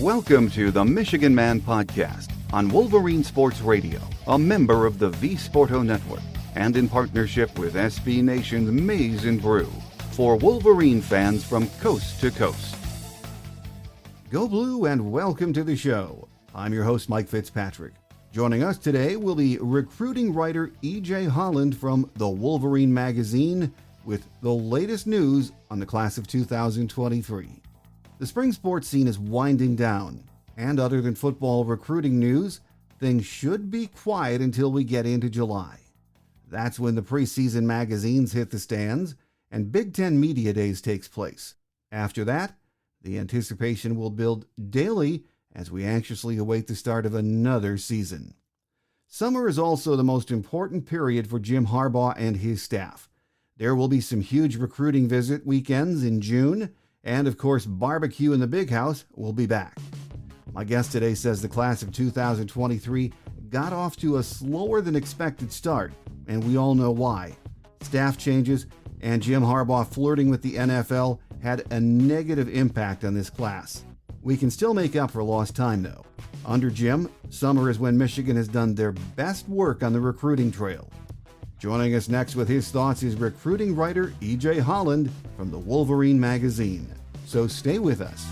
Welcome to the Michigan Man Podcast on Wolverine Sports Radio, a member of the V Sporto Network, and in partnership with SB Nation's Maize and Brew, for Wolverine fans from coast to coast. Go Blue and welcome to the show. I'm your host, Mike Fitzpatrick. Joining us today will be recruiting writer EJ Holland from the Wolverine Magazine with the latest news on the class of 2023. The spring sports scene is winding down, and other than football recruiting news, things should be quiet until we get into July. That's when the preseason magazines hit the stands and Big Ten Media Days takes place. After that, the anticipation will build daily as we anxiously await the start of another season. Summer is also the most important period for Jim Harbaugh and his staff. There will be some huge recruiting visit weekends in June, and of course, barbecue in the Big House will be back. My guest today says the class of 2023 got off to a slower than expected start, and we all know why. Staff changes and Jim Harbaugh flirting with the NFL had a negative impact on this class. We can still make up for lost time, though. Under Jim, summer is when Michigan has done their best work on the recruiting trail. Joining us next with his thoughts is recruiting writer EJ Holland from the Wolverine Magazine. So stay with us.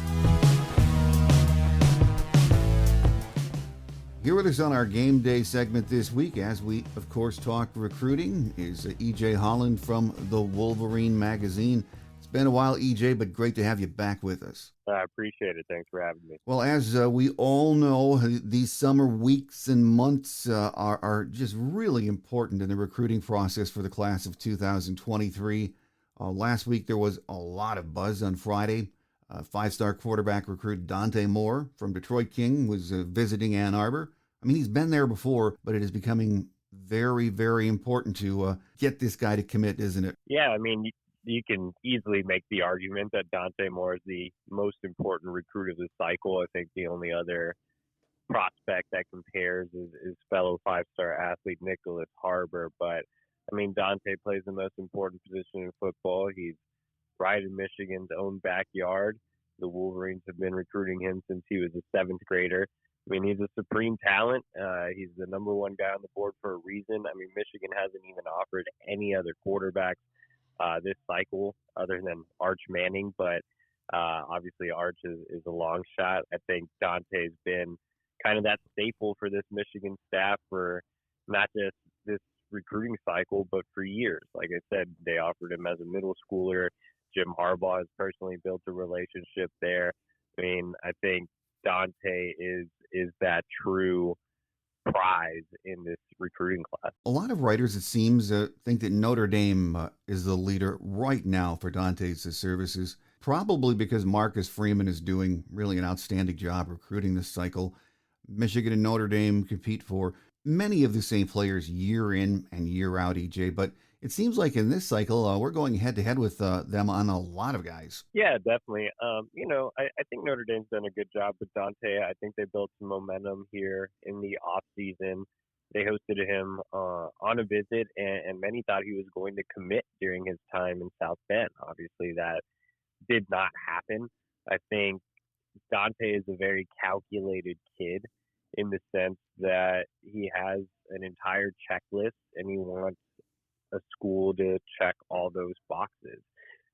Here with us on our game day segment this week, as we, of course, talk recruiting, is EJ Holland from the Wolverine Magazine. It's been a while, EJ, but great to have you back with us. I appreciate it. Thanks for having me. Well, as we all know, these summer weeks and months are just really important in the recruiting process for the class of 2023. Last week, there was a lot of buzz on Friday. Five-star quarterback recruit Dante Moore from Detroit King was visiting Ann Arbor. I mean, he's been there before, but it is becoming very, very important to get this guy to commit, isn't it? Yeah, I mean, you can easily make the argument that Dante Moore is the most important recruit of the cycle. I think the only other prospect that compares is fellow five-star athlete Nicholas Harbor. But, I mean, Dante plays the most important position in football. He's right in Michigan's own backyard. The Wolverines have been recruiting him since he was a seventh grader. I mean, he's a supreme talent. He's the number one guy on the board for a reason. I mean, Michigan hasn't even offered any other quarterbacks this cycle other than Arch Manning, but obviously Arch is a long shot. I think Dante's been kind of that staple for this Michigan staff for not just this recruiting cycle, but for years. Like I said, they offered him as a middle schooler. Jim Harbaugh has personally built a relationship there. I mean, I think Dante is that true prize in this recruiting class. A lot of writers, it seems, think that Notre Dame is the leader right now for Dante's services, probably because Marcus Freeman is doing really an outstanding job recruiting this cycle. Michigan and Notre Dame compete for many of the same players year in and year out, EJ, but it seems like in this cycle, we're going head-to-head with them on a lot of guys. Yeah, definitely. I think Notre Dame's done a good job with Dante. I think they built some momentum here in the offseason. They hosted him on a visit, and many thought he was going to commit during his time in South Bend. Obviously, that did not happen. I think Dante is a very calculated kid in the sense that he has an entire checklist, and he wants a school to check all those boxes.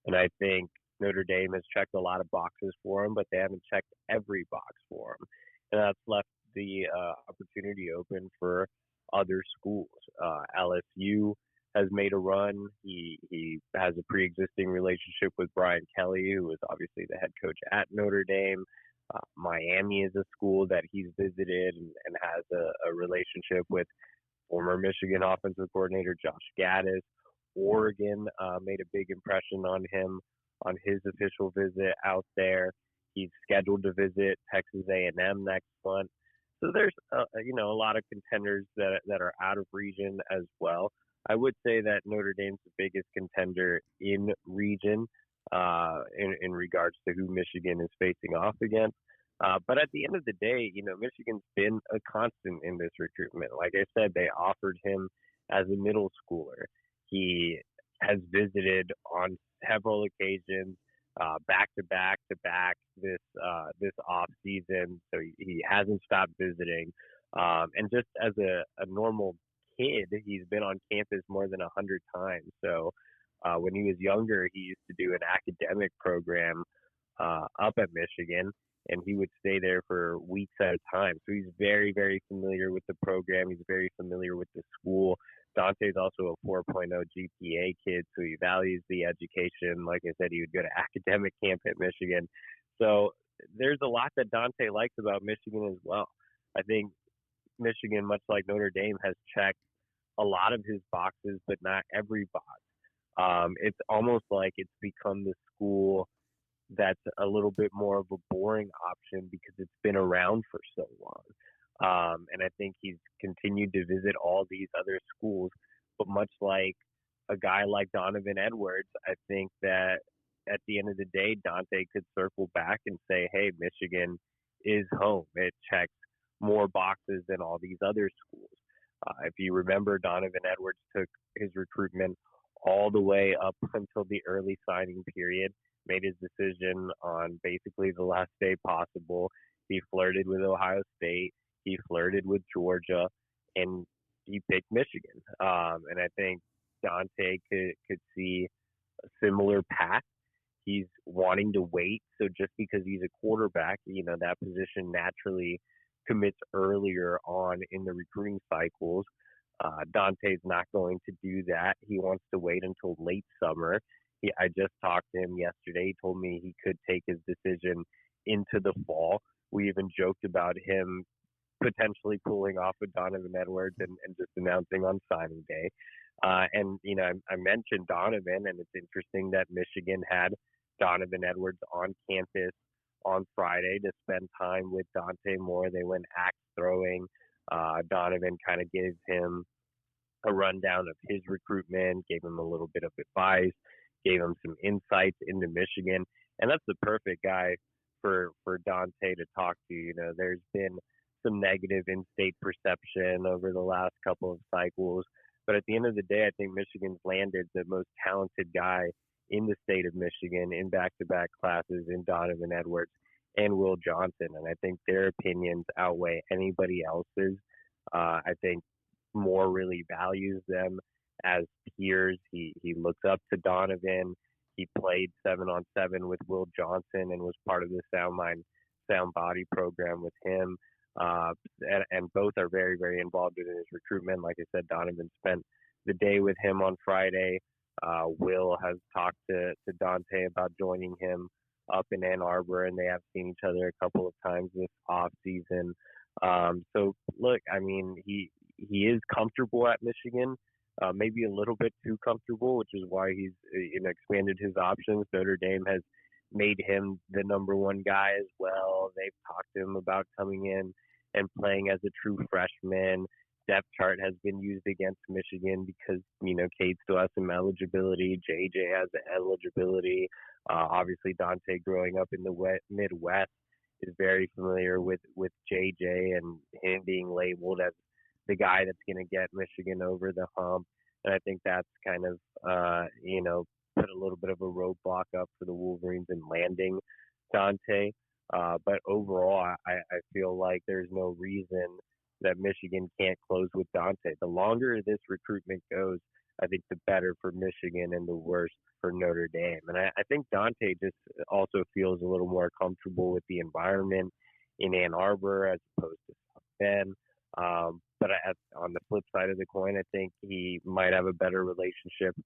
And I think Notre Dame has checked a lot of boxes for him, but they haven't checked every box for him. And that's left the opportunity open for other schools. LSU has made a run. He has a pre-existing relationship with Brian Kelly, who is obviously the head coach at Notre Dame. Miami is a school that he's visited and has a relationship with former Michigan offensive coordinator Josh Gaddis. Oregon made a big impression on him on his official visit out there. He's scheduled to visit Texas A&M next month. So there's a lot of contenders that are out of region as well. I would say that Notre Dame's the biggest contender in region in regards to who Michigan is facing off against. But at the end of the day, Michigan's been a constant in this recruitment. Like I said, they offered him as a middle schooler. He has visited on several occasions back to back to back this off season. So he hasn't stopped visiting. And just as a normal kid, he's been on campus more than 100 times. So when he was younger, he used to do an academic program up at Michigan, and he would stay there for weeks at a time. So he's very, very familiar with the program. He's very familiar with the school. Dante's also a 4.0 GPA kid, so he values the education. Like I said, he would go to academic camp at Michigan. So there's a lot that Dante likes about Michigan as well. I think Michigan, much like Notre Dame, has checked a lot of his boxes, but not every box. It's almost like it's become the school that's a little bit more of a boring option because it's been around for so long. And I think he's continued to visit all these other schools. But much like a guy like Donovan Edwards, I think that at the end of the day, Dante could circle back and say, hey, Michigan is home. It checks more boxes than all these other schools. If you remember, Donovan Edwards took his recruitment all the way up until the early signing period, made his decision on basically the last day possible. He flirted with Ohio State. He flirted with Georgia, and he picked Michigan. And I think Dante could see a similar path. He's wanting to wait. So just because he's a quarterback, that position naturally commits earlier on in the recruiting cycles. Dante's not going to do that. He wants to wait until late summer. I just talked to him yesterday. He told me he could take his decision into the fall. We even joked about him potentially pulling off with Donovan Edwards and just announcing on signing day. And I mentioned Donovan, and it's interesting that Michigan had Donovan Edwards on campus on Friday to spend time with Dante Moore. They went axe throwing. Donovan kind of gave him a rundown of his recruitment, gave him a little bit of advice, gave him some insights into Michigan. And that's the perfect guy for Dante to talk to. There's been some negative in-state perception over the last couple of cycles. But at the end of the day, I think Michigan's landed the most talented guy in the state of Michigan in back-to-back classes in Donovan Edwards and Will Johnson. And I think their opinions outweigh anybody else's. I think Moore really values them as peers. He looks up to Donovan. He played 7-on-7 with Will Johnson and was part of the Sound Mind, Sound Body program with him. And both are very, very involved in his recruitment. Like I said, Donovan spent the day with him on Friday. Will has talked to Dante about joining him up in Ann Arbor, and they have seen each other a couple of times this off season. So look, I mean, he is comfortable at Michigan, maybe a little bit too comfortable, which is why he's expanded his options. Notre Dame has made him the number one guy as well. They've talked to him about coming in and playing as a true freshman. Depth chart has been used against Michigan because, Cade still has some eligibility. JJ has the eligibility. Obviously, Dante, growing up in the Midwest, is very familiar with JJ and him being labeled as the guy that's going to get Michigan over the hump. And I think that's kind of, put a little bit of a roadblock up for the Wolverines in landing Dante. But overall, I feel like there's no reason that Michigan can't close with Dante. The longer this recruitment goes, I think the better for Michigan and the worse for Notre Dame. And I think Dante just also feels a little more comfortable with the environment in Ann Arbor as opposed to South Bend. But on the flip side of the coin, I think he might have a better relationship,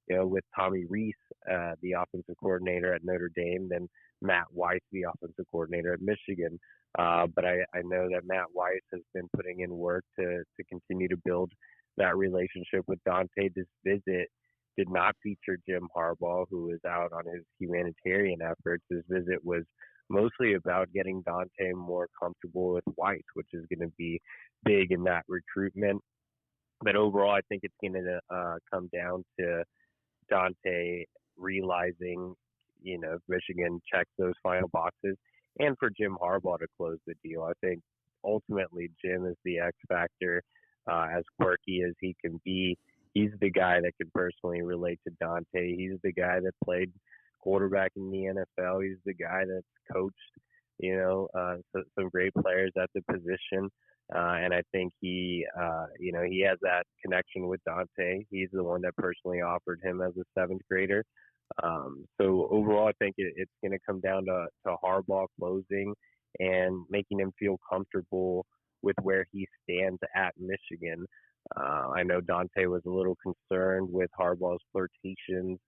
with Tommy Rees, the offensive coordinator at Notre Dame, than Matt Weiss, the offensive coordinator at Michigan. But I know that Matt Weiss has been putting in work to continue to build that relationship with Dante. This visit did not feature Jim Harbaugh, who is out on his humanitarian efforts. This visit was mostly about getting Dante more comfortable with Weiss, which is going to be big in that recruitment. But overall, I think it's going to come down to Dante realizing, if Michigan checks those final boxes, and for Jim Harbaugh to close the deal. I think ultimately Jim is the X factor. As quirky as he can be, he's the guy that can personally relate to Dante. He's the guy that played quarterback in the NFL. He's the guy that's coached, some great players at the position. And I think he has that connection with Dante. He's the one that personally offered him as a seventh grader. So overall, I think it's going to come down to Harbaugh closing and making him feel comfortable with where he stands at Michigan. I know Dante was a little concerned with Harbaugh's flirtations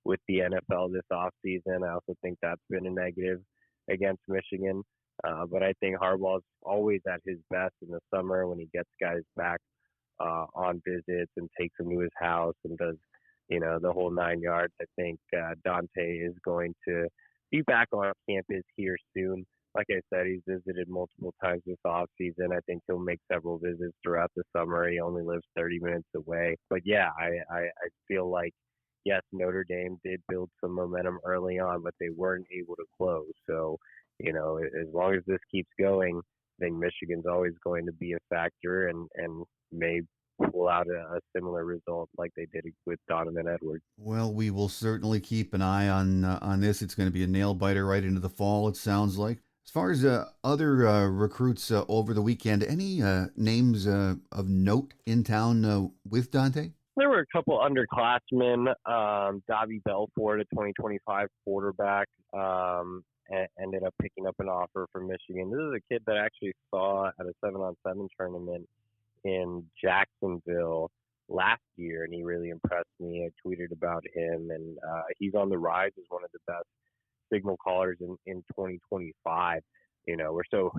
with the NFL this offseason. I also think that's been a negative against Michigan. But I think Harbaugh's always at his best in the summer when he gets guys back on visits and takes them to his house and does, the whole 9 yards. I think Dante is going to be back on campus here soon. Like I said, he's visited multiple times this offseason. I think he'll make several visits throughout the summer. He only lives 30 minutes away. But yeah, I feel like, yes, Notre Dame did build some momentum early on, but they weren't able to close. So, as long as this keeps going, I think Michigan's always going to be a factor and may pull out a similar result like they did with Donovan Edwards. Well, we will certainly keep an eye on this. It's going to be a nail biter right into the fall, it sounds like. As far as other recruits over the weekend, any names of note in town with Dante? There were a couple underclassmen. Davi Belfort, a 2025 quarterback, ended up picking up an offer from Michigan. This is a kid that I actually saw at a 7-on-7 tournament in Jacksonville last year, and he really impressed me. I tweeted about him, and he's on the rise as one of the best signal callers in 2025. We're so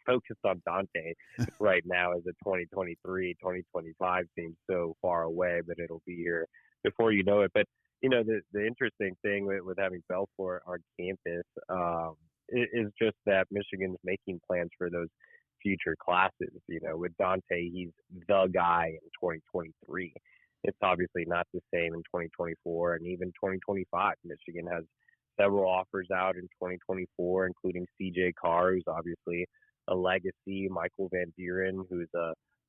focused on Dante right now as a 2023, 2025 seems so far away, but it'll be here before you know it. But, the interesting thing with having Belfort on campus is just that Michigan's making plans for those future classes. With Dante, he's the guy in 2023. It's obviously not the same in 2024 and even 2025. Michigan has several offers out in 2024, including CJ Carr, who's obviously a legacy, Michael Van Buren, who's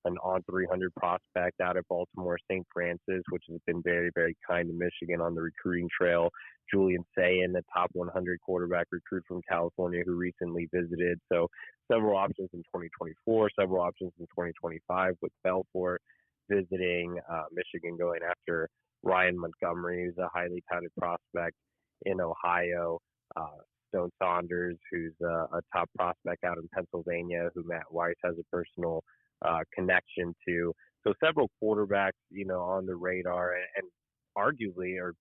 an on 300 prospect out of Baltimore St. Francis, which has been very, very kind to Michigan on the recruiting trail. Julian Sayin, the top 100 quarterback recruit from California who recently visited. So several options in 2024, several options in 2025 with Belfort visiting, Michigan going after Ryan Montgomery, who's a highly touted prospect in Ohio, Stone Saunders, who's a top prospect out in Pennsylvania, who Matt Weiss has a personal connection to. So several quarterbacks, on the radar, and arguably, or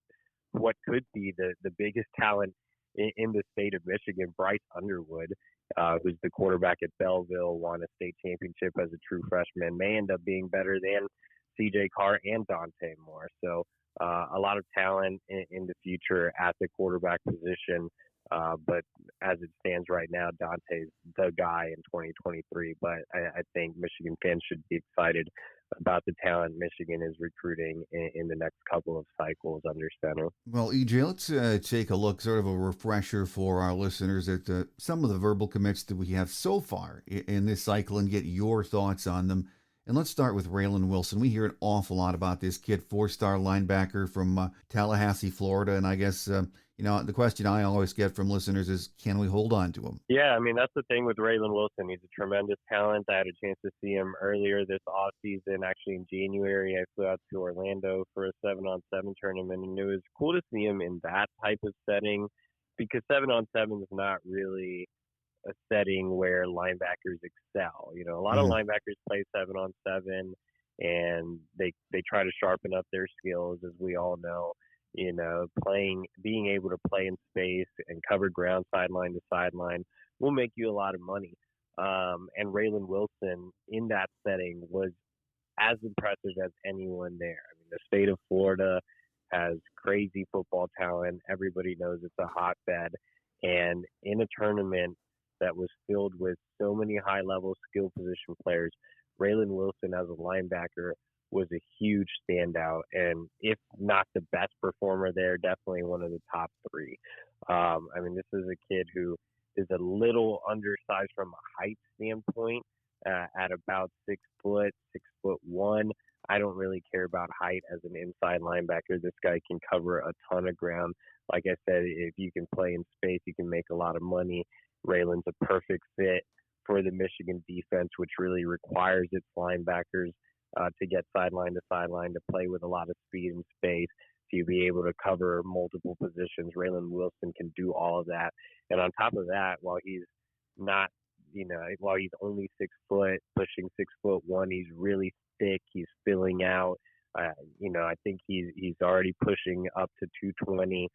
what could be the biggest talent in the state of Michigan, Bryce Underwood, who's the quarterback at Belleville, won a state championship as a true freshman, may end up being better than CJ Carr and Dante Moore. So a lot of talent in the future at the quarterback position. But as it stands right now, Dante's the guy in 2023. But I think Michigan fans should be excited about the talent Michigan is recruiting in the next couple of cycles under center. Well, EJ, let's take a look, sort of a refresher for our listeners at some of the verbal commits that we have so far in this cycle and get your thoughts on them. And let's start with Raylen Wilson. We hear an awful lot about this kid, 4-star linebacker from Tallahassee, Florida. And I guess, the question I always get from listeners is, can we hold on to him? Yeah, that's the thing with Raylen Wilson. He's a tremendous talent. I had a chance to see him earlier this offseason, actually in January. I flew out to Orlando for a 7-on-7 tournament, and it was cool to see him in that type of setting because 7-on-7 is not really a setting where linebackers excel. A lot of linebackers play 7-on-7 and they try to sharpen up their skills, as we all know. Being able to play in space and cover ground sideline to sideline will make you a lot of money. And Raylen Wilson in that setting was as impressive as anyone there. The state of Florida has crazy football talent. Everybody knows it's a hotbed. And in a tournament that was filled with so many high-level skill position players, Raylen Wilson as a linebacker was a huge standout, and if not the best performer there, definitely one of the top three. This is a kid who is a little undersized from a height standpoint, at about 6 foot, 6'1". I don't really care about height as an inside linebacker. This guy can cover a ton of ground. Like I said, if you can play in space, you can make a lot of money. Raylen's a perfect fit for the Michigan defense, which really requires its linebackers to get sideline to sideline, to play with a lot of speed and space, to be able to cover multiple positions. Raylen Wilson can do all of that. And on top of that, while he's not, while he's only 6 foot, pushing 6'1", he's really thick. He's filling out. I think he's already pushing up to 220.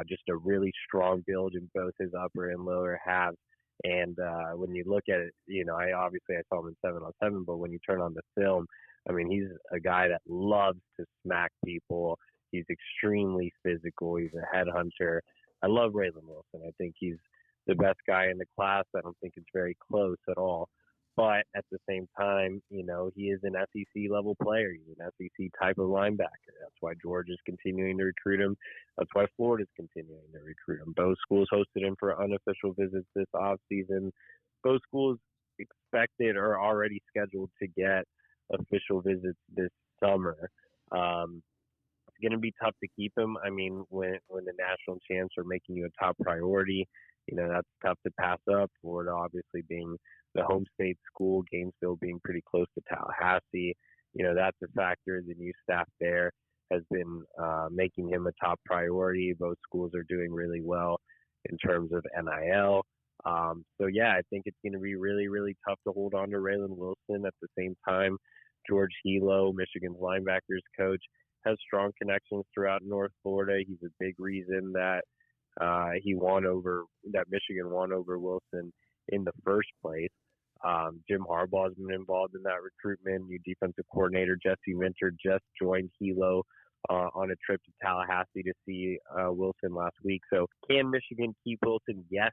Just a really strong build in both his upper and lower halves. And when you look at it, I saw him in 7-on-7, but when you turn on the film, I mean, he's a guy that loves to smack people. He's extremely physical. He's a headhunter. I love Raylen Wilson. I think he's the best guy in the class. I don't think it's very close at all. But at the same time, he is an SEC level player. He's an SEC type of linebacker. That's why Georgia's continuing to recruit him. That's why Florida's continuing to recruit him. Both schools hosted him for unofficial visits this offseason. Both schools expected or already scheduled to get official visits this summer. It's going to be tough to keep him. I mean, when the national champs are making you a top priority, that's tough to pass up. Florida obviously being the home state school, Gainesville being pretty close to Tallahassee. That's a factor. The new staff there has been making him a top priority. Both schools are doing really well in terms of NIL. I think it's going to be really, really tough to hold on to Raylen Wilson. At the same time, George Hilo, Michigan's linebackers coach, has strong connections throughout North Florida. He's a big reason that Michigan won over Wilson in the first place. Jim Harbaugh has been involved in that recruitment. New defensive coordinator Jesse Minter just joined Hilo on a trip to Tallahassee to see Wilson last week. So can Michigan keep Wilson? Yes.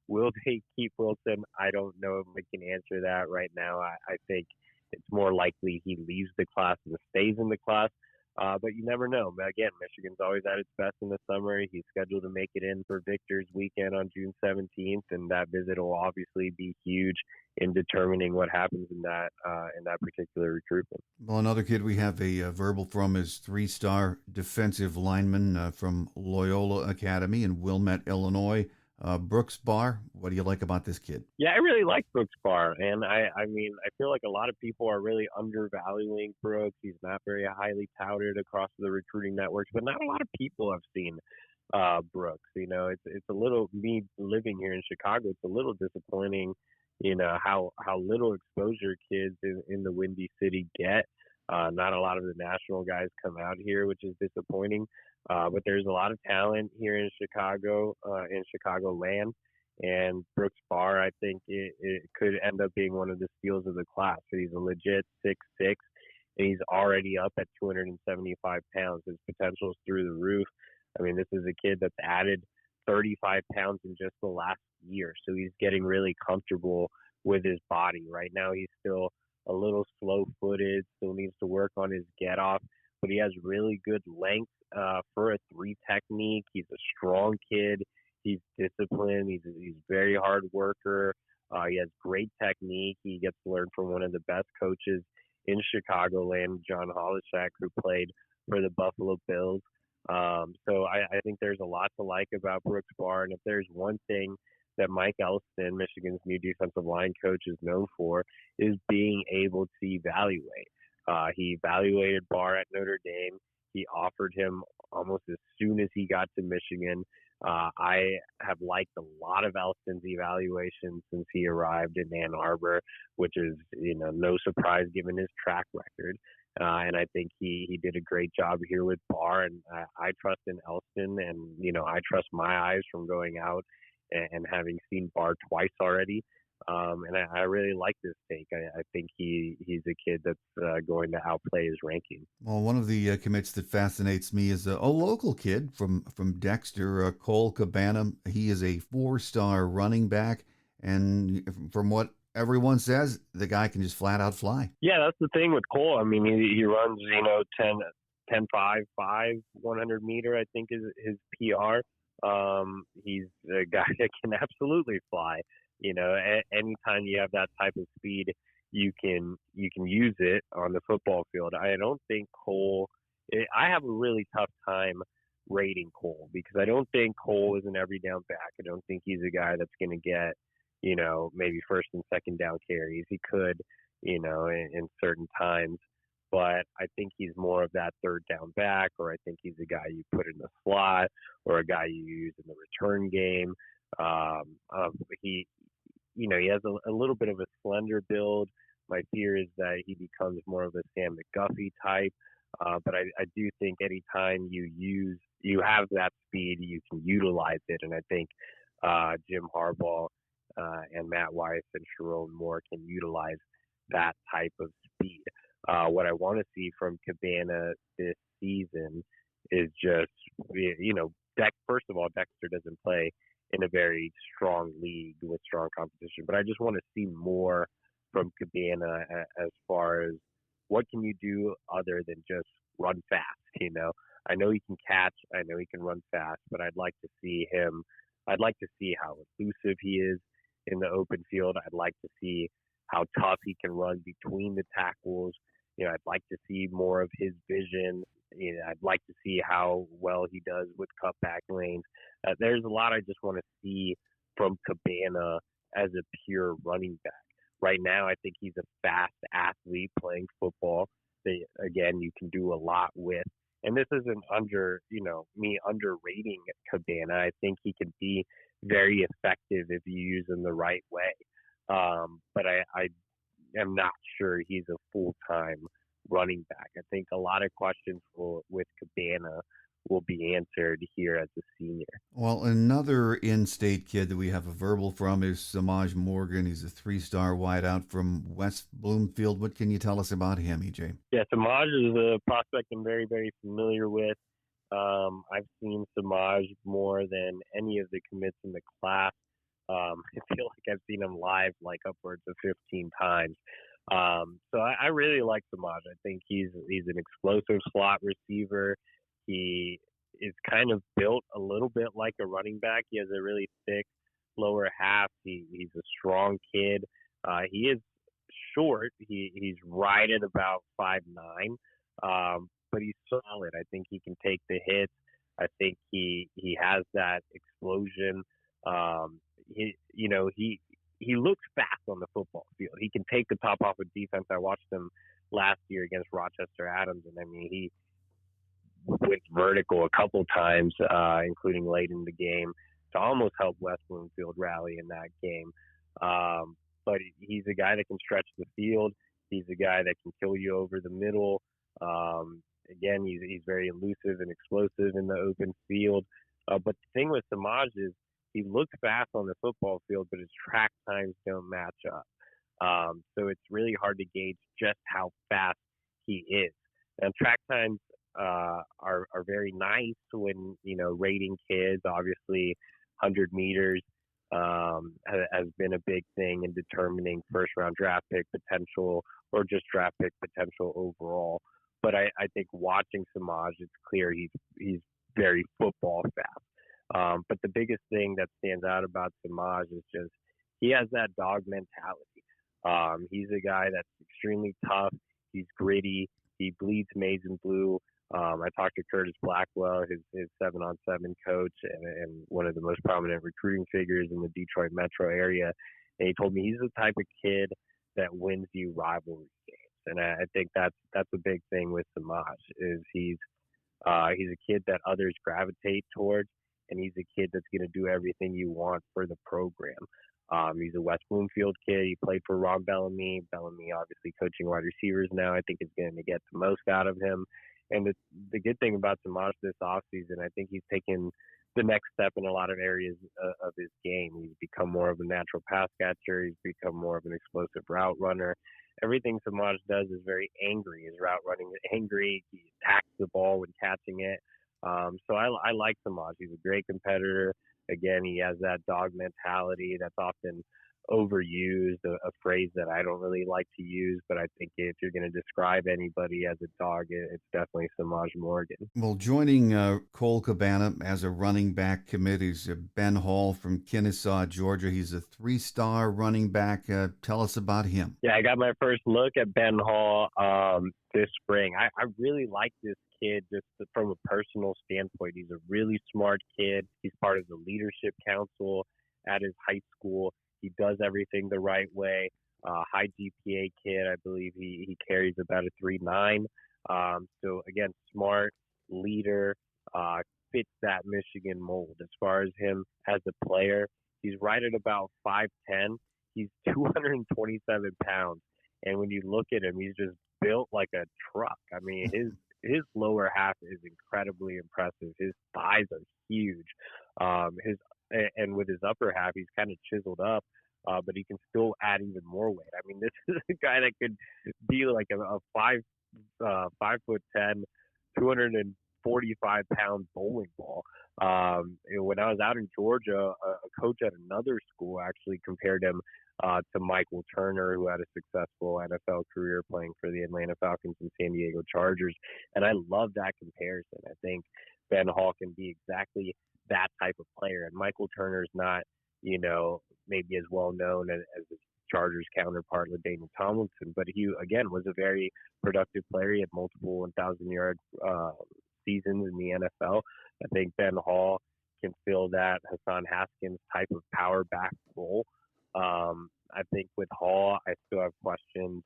Will they keep Wilson? I don't know if we can answer that right now. I think it's more likely he leaves the class and stays in the class. But you never know. Again, Michigan's always at its best in the summer. He's scheduled to make it in for Victor's weekend on June 17th, and that visit will obviously be huge in determining what happens in that particular recruitment. Well, another kid we have a verbal from is 3-star defensive lineman from Loyola Academy in Wilmette, Illinois. Brooks Barr, what do you like about this kid? Yeah, I really like Brooks Barr, and I feel like a lot of people are really undervaluing Brooks. He's not very highly touted across the recruiting networks, but not a lot of people have seen Brooks. It's a little, me living here in Chicago, it's a little disappointing, how little exposure kids in the Windy City get. Not a lot of the national guys come out here, which is disappointing. But there's a lot of talent here in Chicago, in Chicagoland. And Brooks Barr, I think it could end up being one of the steals of the class. So he's a legit 6'6", and he's already up at 275 pounds. His potential is through the roof. I mean, this is a kid that's added 35 pounds in just the last year. So he's getting really comfortable with his body. Right now, he's still a little slow-footed, still needs to work on his get-off, but he has really good length for a 3 technique. He's a strong kid. He's disciplined. He's very hard worker. He has great technique. He gets to learn from one of the best coaches in Chicagoland, John Holishak, who played for the Buffalo Bills. So I think there's a lot to like about Brooks Barr. And if there's one thing that Mike Elston, Michigan's new defensive line coach, is known for, is being able to evaluate. He evaluated Barr at Notre Dame. He offered him almost as soon as he got to Michigan. I have liked a lot of Elston's evaluations since he arrived in Ann Arbor, which is, no surprise given his track record. And I think he did a great job here with Barr, and I trust in Elston, and, I trust my eyes from going out and having seen Barr twice already. And I really like this take. I think he's a kid that's going to outplay his ranking. Well, one of the commits that fascinates me is a local kid from Dexter, Cole Cabana. He is a 4-star running back, and from what everyone says, the guy can just flat out fly. Yeah, that's the thing with Cole. I mean, he runs 10.5, 100 meter, I think is his PR. He's a guy that can absolutely fly. Anytime you have that type of speed, you can use it on the football field. I don't think Cole. I have a really tough time rating Cole, because I don't think Cole is an every down back. I don't think he's a guy that's going to get, maybe first and second down carries. He could, in certain times, but I think he's more of that third down back, or I think he's a guy you put in the slot, or a guy you use in the return game. He has a little bit of a slender build. My fear is that he becomes more of a Sam McGuffey type. But I do think anytime you have that speed, you can utilize it. And I think Jim Harbaugh and Matt Weiss and Sharon Moore can utilize that type of speed. What I want to see from Cabana this season is just, first of all, Dexter doesn't play in a very strong league with strong competition, but I just want to see more from Cabana as far as what can you do other than just run fast. I know he can catch, I know he can run fast, but I'd like to see how elusive he is in the open field. I'd like to see how tough he can run between the tackles. I'd like to see more of his vision. I'd like to see how well he does with cutback lanes. There's a lot I just want to see from Cabana as a pure running back. Right now, I think he's a fast athlete playing football that, again, you can do a lot with. And this isn't me underrating Cabana. I think he can be very effective if you use him the right way. But I am not sure he's a full-time running back. I think a lot of questions with Cabana will be answered here as a senior. Well, another in-state kid that we have a verbal from is Samir Morgan. He's a 3-star wideout from West Bloomfield. What can you tell us about him, EJ? Yeah, Samaj is a prospect I'm very, very familiar with. I've seen Samaj more than any of the commits in the class. I feel like I've seen him live like upwards of 15 times. So I really like Samaj. I think he's an explosive slot receiver. He is kind of built a little bit like a running back. He has a really thick lower half. He's a strong kid. He is short. He's right at about 5'9", but he's solid. I think he can take the hits. I think he has that explosion. He looks fast on the football field. He can take the top off of defense. I watched him last year against Rochester Adams, and I mean, he went vertical a couple times, including late in the game, to almost help West Bloomfield rally in that game. But he's a guy that can stretch the field. He's a guy that can kill you over the middle. Again, he's very elusive and explosive in the open field. But the thing with Samaj is he looks fast on the football field, but his track times don't match up. So it's really hard to gauge just how fast he is. And track times are very nice when, rating kids. Obviously, 100 meters has been a big thing in determining first-round draft pick potential or just draft pick potential overall. But I think watching Samaj, it's clear he's very football fast. But the biggest thing that stands out about Samaj is just he has that dog mentality. He's a guy that's extremely tough. He's gritty. He bleeds maize and blue. I talked to Curtis Blackwell, his 7-on-7 coach and one of the most prominent recruiting figures in the Detroit metro area. And he told me he's the type of kid that wins you rivalry games. And I think that's a big thing with Samaj is he's a kid that others gravitate towards, and he's a kid that's going to do everything you want for the program. He's a West Bloomfield kid. He played for Ron Bellamy. Bellamy obviously coaching wide receivers now. I think is going to get the most out of him. And the good thing about Samaj this offseason, I think he's taken the next step in a lot of areas of his game. He's become more of a natural pass catcher. He's become more of an explosive route runner. Everything Samaj does is very angry. His route running is angry. He attacks the ball when catching it. So I like Samaj. He's a great competitor. Again, he has that dog mentality that's often overused, a phrase that I don't really like to use, but I think if you're going to describe anybody as a dog, it's definitely Samaj Morgan. Well, joining Cole Cabana as a running back commit is Ben Hall from Kennesaw, Georgia. He's a 3-star running back. Tell us about him. Yeah, I got my first look at Ben Hall this spring. I really like this kid just from a personal standpoint. He's a really smart kid. He's part of the leadership council at his high school. He does everything the right way. High GPA kid. I believe he carries about a 3.9. So again, smart leader, fits that Michigan mold. As far as him as a player, he's right at about 5'10". He's 227 pounds, and when you look at him, he's just built like a truck. I mean, his lower half is incredibly impressive. His thighs are huge. And with his upper half, he's kind of chiseled up, but he can still add even more weight. I mean, this is a guy that could be like a 5'10", 245-pound bowling ball. When I was out in Georgia, a coach at another school actually compared him to Michael Turner, who had a successful NFL career playing for the Atlanta Falcons and San Diego Chargers. And I love that comparison. I think Ben Hall can be exactly that type of player. And Michael Turner's not, maybe as well known as his Chargers counterpart, LaDainian Tomlinson, but he, again, was a very productive player. He had multiple 1,000-yard seasons in the NFL. I think Ben Hall can fill that Hassan Haskins type of power back role. I think with Hall, I still have questions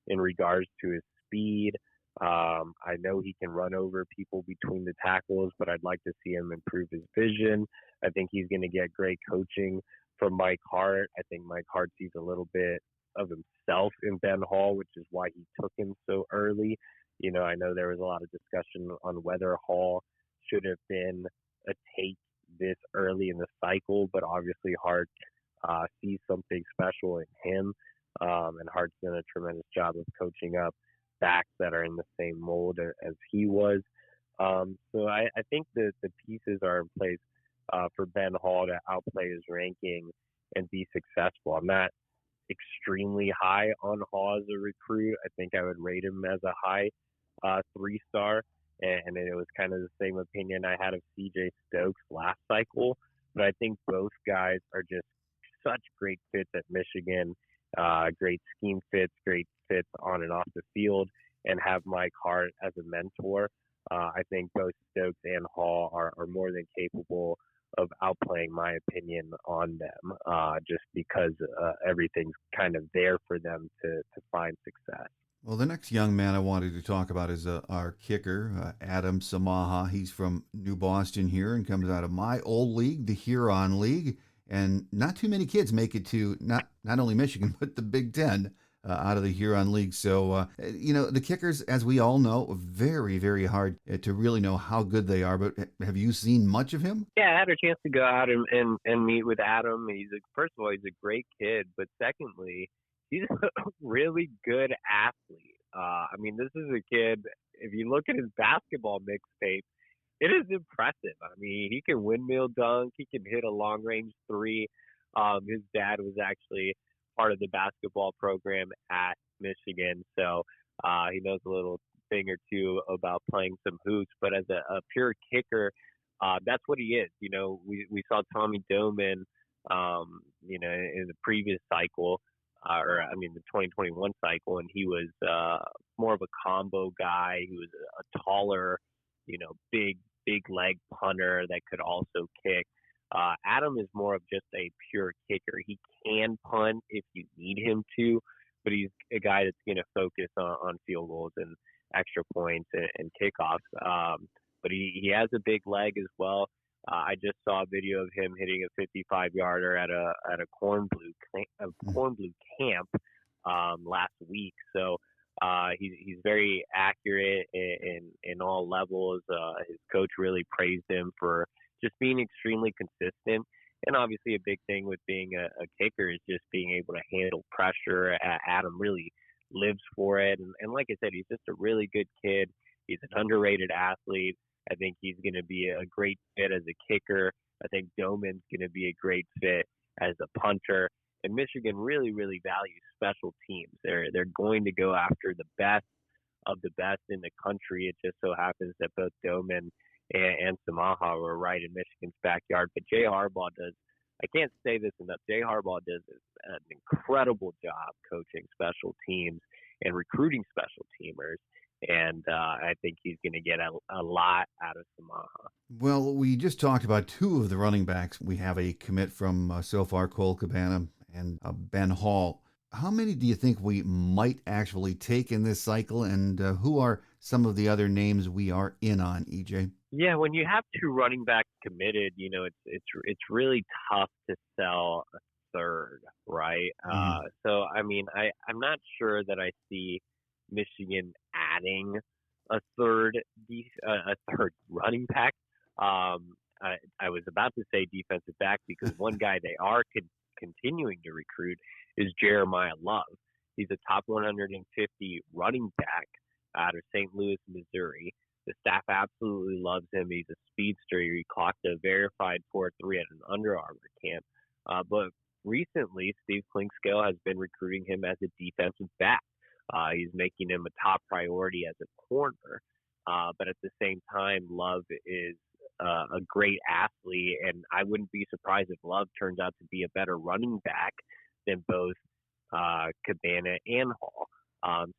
in regards to his speed. I know he can run over people between the tackles, but I'd like to see him improve his vision. I think he's going to get great coaching from Mike Hart. I think Mike Hart sees a little bit of himself in Ben Hall, which is why he took him so early. I know there was a lot of discussion on whether Hall should have been a take this early in the cycle, but obviously Hart sees something special in him, and Hart's done a tremendous job of coaching up backs that are in the same mold as he was. So I think the pieces are in place for Ben Hall to outplay his ranking and be successful. I'm not extremely high on Hall as a recruit. I think I would rate him as a high 3-star, and it was kind of the same opinion I had of CJ Stokes last cycle. But I think both guys are just such great fits at Michigan, great scheme fits, great fits on and off the field, and have Mike Hart as a mentor. I think both Stokes and Hall are more than capable of outplaying my opinion on them, just because everything's kind of there for them to find success. Well, the next young man I wanted to talk about is our kicker, Adam Samaha. He's from New Boston here and comes out of my old league, the Huron League. And not too many kids make it to not only Michigan, but the Big Ten out of the Huron League. So, the kickers, as we all know, very, very hard to really know how good they are. But have you seen much of him? Yeah, I had a chance to go out and meet with Adam. First of all, he's a great kid. But secondly, he's a really good athlete. This is a kid, if you look at his basketball mixtape, it is impressive. He can windmill dunk. He can hit a long-range 3. His dad was actually part of the basketball program at Michigan, so he knows a little thing or two about playing some hoops. But as a pure kicker, that's what he is. We saw Tommy Doman, in the previous cycle, the 2021 cycle, and he was more of a combo guy. He was a taller, big leg punter that could also kick. Adam is more of just a pure kicker. He can punt if you need him to, but he's a guy that's going to focus on field goals and extra points and kickoffs. But he has a big leg as well. I just saw a video of him hitting a 55-yarder at a corn blue camp last week. So he's very accurate in all levels. His coach really praised him for just being extremely consistent. And obviously a big thing with being a kicker is just being able to handle pressure. Adam really lives for it. And like I said, he's just a really good kid. He's an underrated athlete. I think he's going to be a great fit as a kicker. I think Doman's going to be a great fit as a punter. And Michigan really, really values special teams. They're going to go after the best of the best in the country. It just so happens that both Doman and Samaha were right in Michigan's backyard. But Jay Harbaugh does, I can't say this enough, Jay Harbaugh does an incredible job coaching special teams and recruiting special teamers. And I think he's going to get a lot out of Samaha. Well, we just talked about two of the running backs. We have a commit from so far Cole Cabana and Ben Hall. How many do you think we might actually take in this cycle, and who are some of the other names we are in on, EJ? Yeah, when you have two running backs committed, it's really tough to sell a third, right? Mm-hmm. So I mean, I'm not sure that I see Michigan adding a third running back. I was about to say defensive back because one guy they are continuing to recruit is Jeremiah Love. He's a top 150 running back out of St. Louis, Missouri. The staff absolutely loves him. He's a speedster. He clocked a verified 4.3 at an Under Armour camp. But recently, Steve Klinkscale has been recruiting him as a defensive back. He's making him a top priority as a corner. But at the same time, Love is a great athlete, and I wouldn't be surprised if Love turns out to be a better running back than both Cabana and Hall.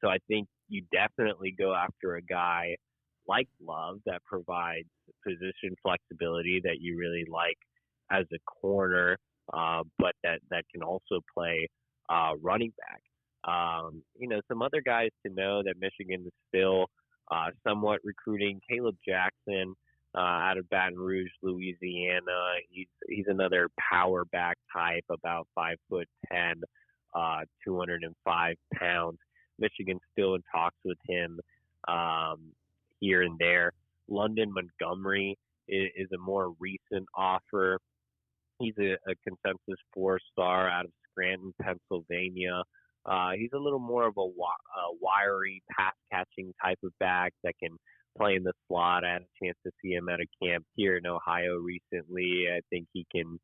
So I think you definitely go after a guy like Love that provides position flexibility that you really like as a corner, but that can also play running back. Some other guys to know that Michigan is still somewhat recruiting. Caleb Jackson out of Baton Rouge, Louisiana. He's another power back type, about 5'10", 205 pounds. Michigan's still in talks with him here and there. London Montgomery is a more recent offer. He's a consensus 4-star out of Scranton, Pennsylvania. He's a little more of a wiry, pass-catching type of back that can play in the slot. I had a chance to see him at a camp here in Ohio recently. I think he can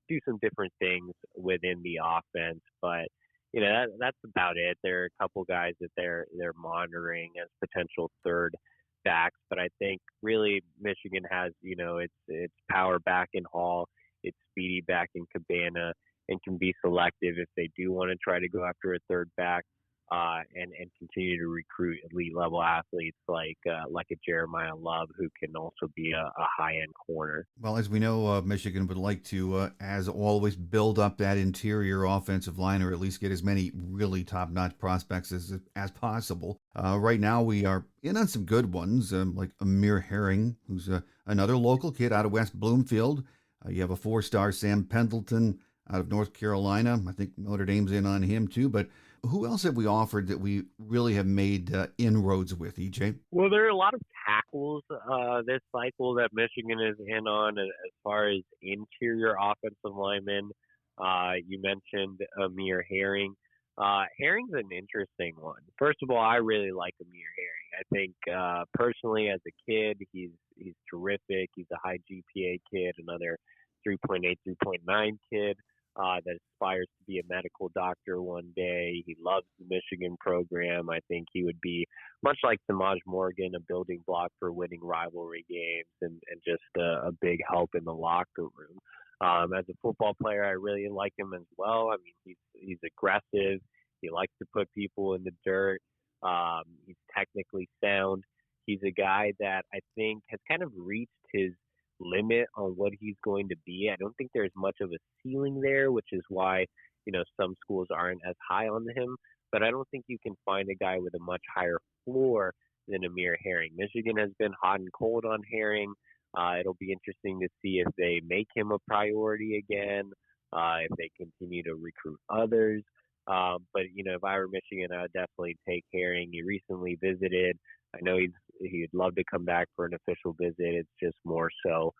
do some different things within the offense, but that's about it. There are a couple guys that they're monitoring as potential third backs, but I think really Michigan has its power back in Hall, its speedy back in Cabana, and can be selective if they do want to try to go after a third back and continue to recruit elite level athletes like a Jeremiah Love, who can also be a high end corner. Well, as we know, Michigan would like to, as always, build up that interior offensive line, or at least get as many really top-notch prospects as possible. Right now, we are in on some good ones, like Amir Herring, who's another local kid out of West Bloomfield. You have a 4-star Sam Pendleton out of North Carolina. I think Notre Dame's in on him too, but who else have we offered that we really have made inroads with, EJ? Well, there are a lot of tackles this cycle that Michigan is in on as far as interior offensive linemen. You mentioned Amir Herring. Herring's an interesting one. First of all, I really like Amir Herring. I think personally as a kid, he's terrific. He's a high GPA kid, another 3.8, 3.9 kid. That aspires to be a medical doctor one day. He loves the Michigan program. I think he would be, much like Samir Morgan, a building block for winning rivalry games and just a big help in the locker room. As a football player, I really like him as well. I mean, he's aggressive. He likes to put people in the dirt. He's technically sound. He's a guy that I think has kind of reached his limit on what he's going to be. I don't think there's much of a ceiling there, which is why some schools aren't as high on him. But I don't think you can find a guy with a much higher floor than Amir Herring. Michigan has been hot and cold on Herring. It'll be interesting to see if they make him a priority again, if they continue to recruit others. But if I were Michigan, I would definitely take Herring. He recently visited. I know he'd love to come back for an official visit. It's just more so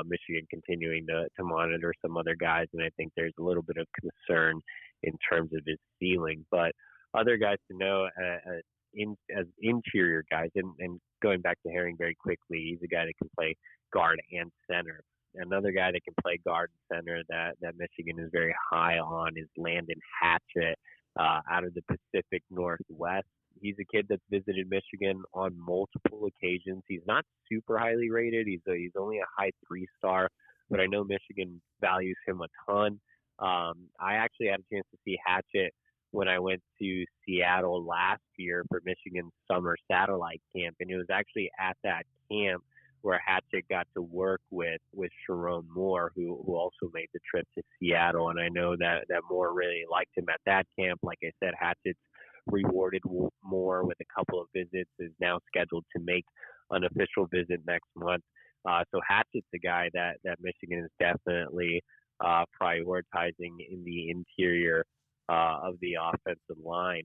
Michigan continuing to monitor some other guys, and I think there's a little bit of concern in terms of his ceiling. But other guys to know as interior guys, and going back to Herring very quickly, he's a guy that can play guard and center. Another guy that can play guard and center that Michigan is very high on is Landon Hatchett out of the Pacific Northwest. He's a kid that's visited Michigan on multiple occasions. He's not super highly rated. He's only a high 3-star, but I know Michigan values him a ton. I actually had a chance to see Hatchett when I went to Seattle last year for Michigan's summer satellite camp, and it was actually at that camp where Hatchett got to work with Sharon Moore, who also made the trip to Seattle. And I know that Moore really liked him at that camp. Like I said, Hatchett's rewarded Moore with a couple of visits, is now scheduled to make an official visit next month. So Hatchett's a guy that Michigan is definitely prioritizing in the interior of the offensive line.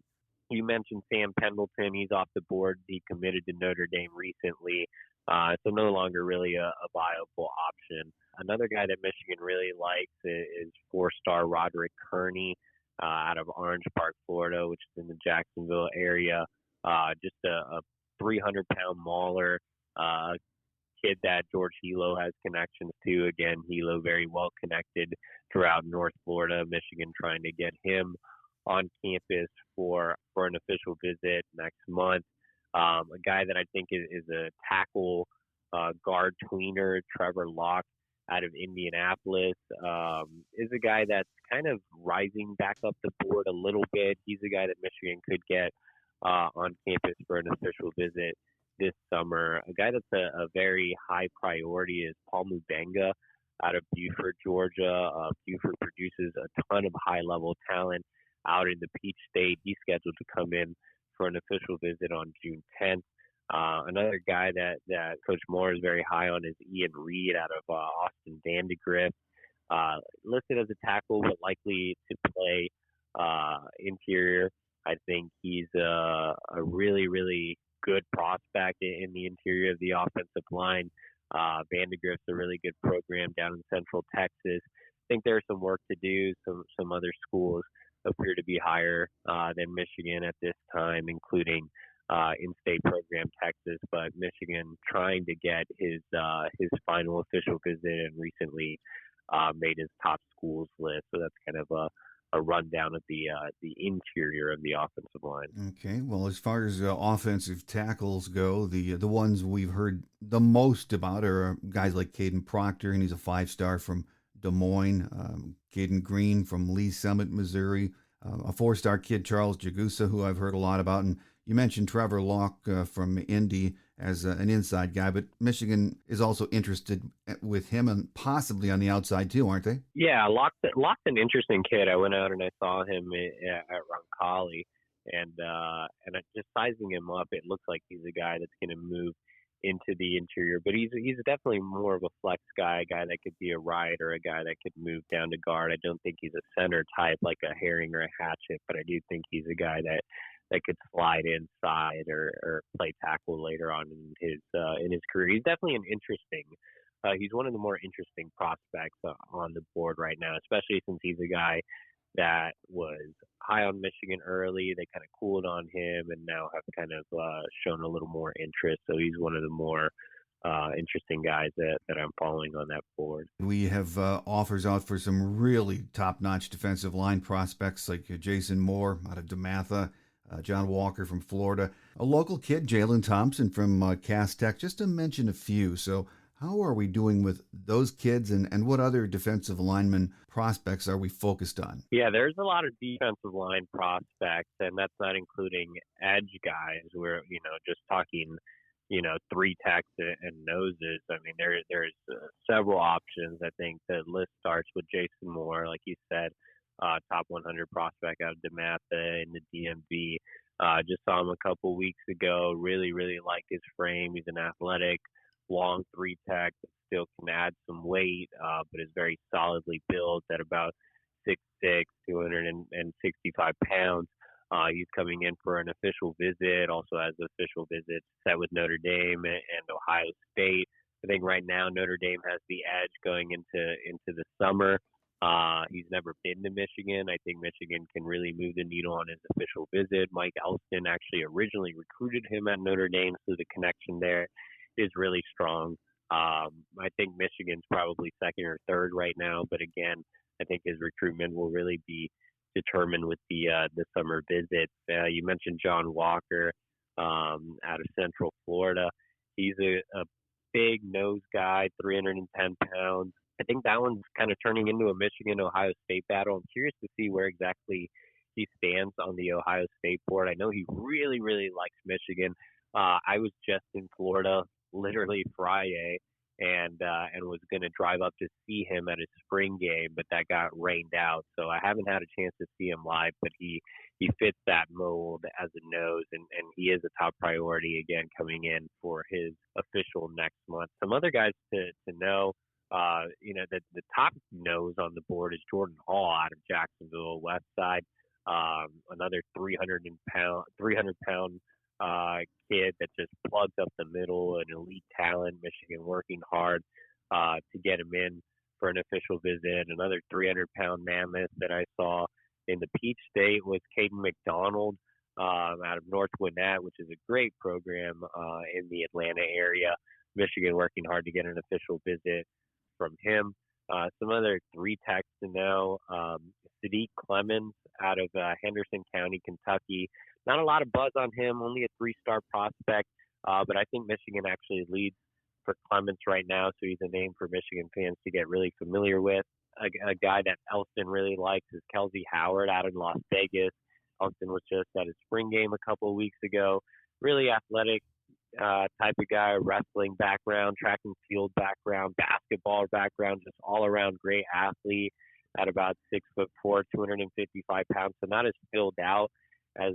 You mentioned Sam Pendleton. He's off the board. He committed to Notre Dame recently, so no longer really a viable option. Another guy that Michigan really likes is 4-star Roderick Kearney out of Orange Park, Florida, which is in the Jacksonville area. Just a 300-pound mauler, kid that George Hilo has connections to. Again, Hilo very well connected throughout North Florida. Michigan trying to get him on campus for an official visit next month. A guy that I think is a tackle guard tweener, Trevor Locke out of Indianapolis, is a guy that's kind of rising back up the board a little bit. He's a guy that Michigan could get on campus for an official visit this summer. A guy that's a very high priority is Paul Mubenga out of Beaufort, Georgia. Beaufort produces a ton of high-level talent out in the Peach State. He's scheduled to come in for an official visit on June 10th. Another guy that Coach Moore is very high on is Ian Reed out of Austin Vandegrift. Listed as a tackle, but likely to play interior. I think he's a really, really good prospect in the interior of the offensive line. Vandegrift's a really good program down in Central Texas. I think there's some work to do. Some other schools appear to be higher than Michigan at this time, including in-state program Texas. But Michigan trying to get his final official visit and recently made his top schools list. So that's kind of a rundown of the interior of the offensive line. Okay, well, as far as offensive tackles go, the ones we've heard the most about are guys like Caden Proctor, and he's a 5-star from Des Moines. Caden Green from Lee Summit, Missouri. A 4-star kid, Charles Jagusa, who I've heard a lot about. And you mentioned Trevor Locke from Indy as an inside guy, but Michigan is also interested with him and possibly on the outside too, aren't they? Yeah, Locke's an interesting kid. I went out and I saw him at Roncalli, and just sizing him up, it looks like he's a guy that's going to move into the interior, but he's definitely more of a flex guy, a guy that could be a right or a guy that could move down to guard. I don't think he's a center type like a Herring or a Hatchet, but I do think he's a guy that could slide inside or play tackle later on in his career. He's definitely he's one of the more interesting prospects on the board right now, especially since he's a guy that was high on Michigan early. They kind of cooled on him and now have kind of shown a little more interest. So he's one of the more interesting guys that I'm following on that board. We have offers out for some really top-notch defensive line prospects like Jason Moore out of DeMatha, John Walker from Florida, a local kid, Jalen Thompson from Cass Tech, just to mention a few. So how are we doing with those kids, and what other defensive lineman prospects are we focused on? Yeah, there's a lot of defensive line prospects, and that's not including edge guys. We're, just talking, 3 techs and noses. I mean, there's several options. I think the list starts with Jason Moore, like you said, top 100 prospect out of DeMatha in the DMV. Just saw him a couple weeks ago. Really, really like his frame. He's an athletic, long 3 tech that still can add some weight, but is very solidly built at about 6'6", 265 pounds. He's coming in for an official visit, also has official visits set with Notre Dame and Ohio State. I think right now Notre Dame has the edge going into the summer. He's never been to Michigan. I think Michigan can really move the needle on his official visit. Mike Elston actually originally recruited him at Notre Dame, so the connection there is really strong. I think Michigan's probably second or third right now, but again, I think his recruitment will really be determined with the summer visit. You mentioned John Walker out of Central Florida. He's a big nose guy, 310 pounds. I think that one's kind of turning into a Michigan-Ohio State battle. I'm curious to see where exactly he stands on the Ohio State board. I know he really, really likes Michigan. I was just in Florida literally Friday and was going to drive up to see him at his spring game, but that got rained out. So I haven't had a chance to see him live, but he fits that mold as a nose, and he is a top priority again coming in for his official next month. Some other guys to know, the top nose on the board is Jordan Hall out of Jacksonville West Side, another 300-pound kid that just plugs up the middle, an elite talent. Michigan working hard to get him in for an official visit. Another 300-pound mammoth that I saw in the Peach State was Caden McDonald out of North Gwinnett, which is a great program in the Atlanta area. Michigan working hard to get an official visit from him. Some other three techs to know. Sadiq Clemens out of Henderson County, Kentucky. Not a lot of buzz on him, only a three-star prospect, but I think Michigan actually leads for Clemens right now, so he's a name for Michigan fans to get really familiar with. A guy that Elston really likes is Kelsey Howard out of Las Vegas. Elston was just at his spring game a couple of weeks ago. Really athletic type of guy, wrestling background, track and field background, basketball background, just all-around great athlete at about 6'4", 255 pounds, so not as filled out as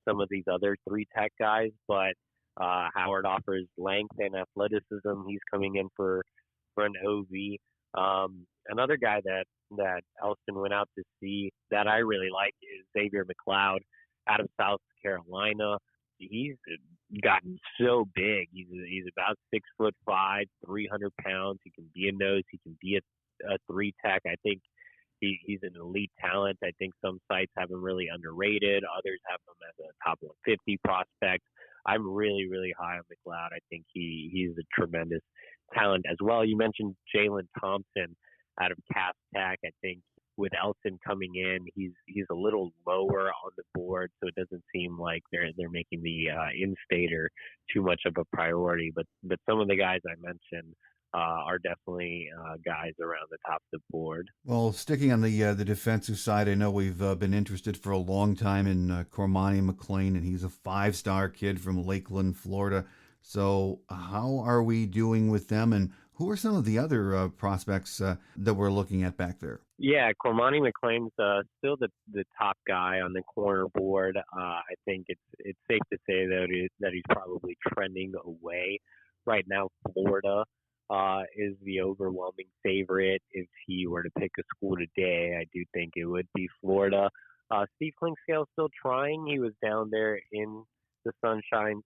some of these other three tech guys, but Howard offers length and athleticism. He's coming in for an OV. Another guy that Elston went out to see that I really like is Xavier McLeod out of South Carolina. He's gotten so big. He's about 6'5", 300 pounds. He can be a nose. He can be a three tech. I think he's an elite talent. I think some sites have him really underrated. Others have him as a top 150 prospect. I'm really, really high on McLeod. I think he's a tremendous talent as well. You mentioned Jalen Thompson out of Cass Tech. I think with Elston coming in, he's a little lower on the board, so it doesn't seem like they're making the in-stater too much of a priority. But some of the guys I mentioned are definitely guys around the top of the board. Well, sticking on the defensive side, I know we've been interested for a long time in Cormani McClain, and he's a 5-star kid from Lakeland, Florida. So how are we doing with them, and who are some of the other prospects that we're looking at back there? Yeah, Cormani McClain's still the top guy on the corner board. I think it's safe to say that he's probably trending away right now. Florida is the overwhelming favorite. If he were to pick a school today, I do think it would be Florida. Steve Clinkscale's still trying. He was down there in the Sunshine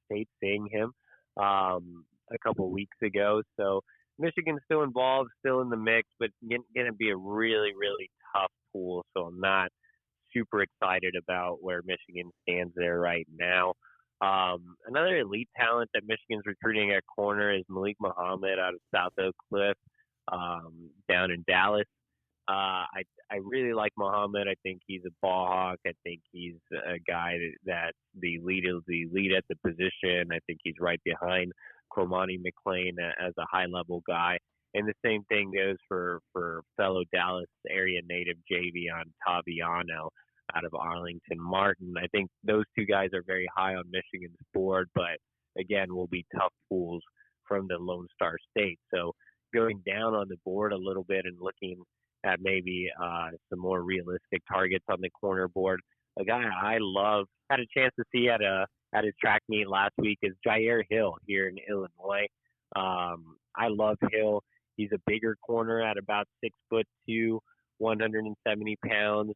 State seeing him a couple of weeks ago. So Michigan's still involved, still in the mix, but going to be a really, really tough pool. So I'm not super excited about where Michigan stands there right now. Another elite talent that Michigan's recruiting at corner is Malik Muhammad out of South Oak Cliff down in Dallas. I really like Muhammad. I think he's a ball hawk. I think he's a guy that's the lead at the position. I think he's right behind Cormani McClain as a high-level guy. And the same thing goes for fellow Dallas area native Javion Taviano out of Arlington Martin. I think those two guys are very high on Michigan's board, but again, will be tough pools from the Lone Star State. So going down on the board a little bit and looking at maybe some more realistic targets on the corner board, a guy I love, had a chance to see at his track meet last week is Jair Hill here in Illinois. I love Hill. He's a bigger corner at about 6'2", 170 pounds.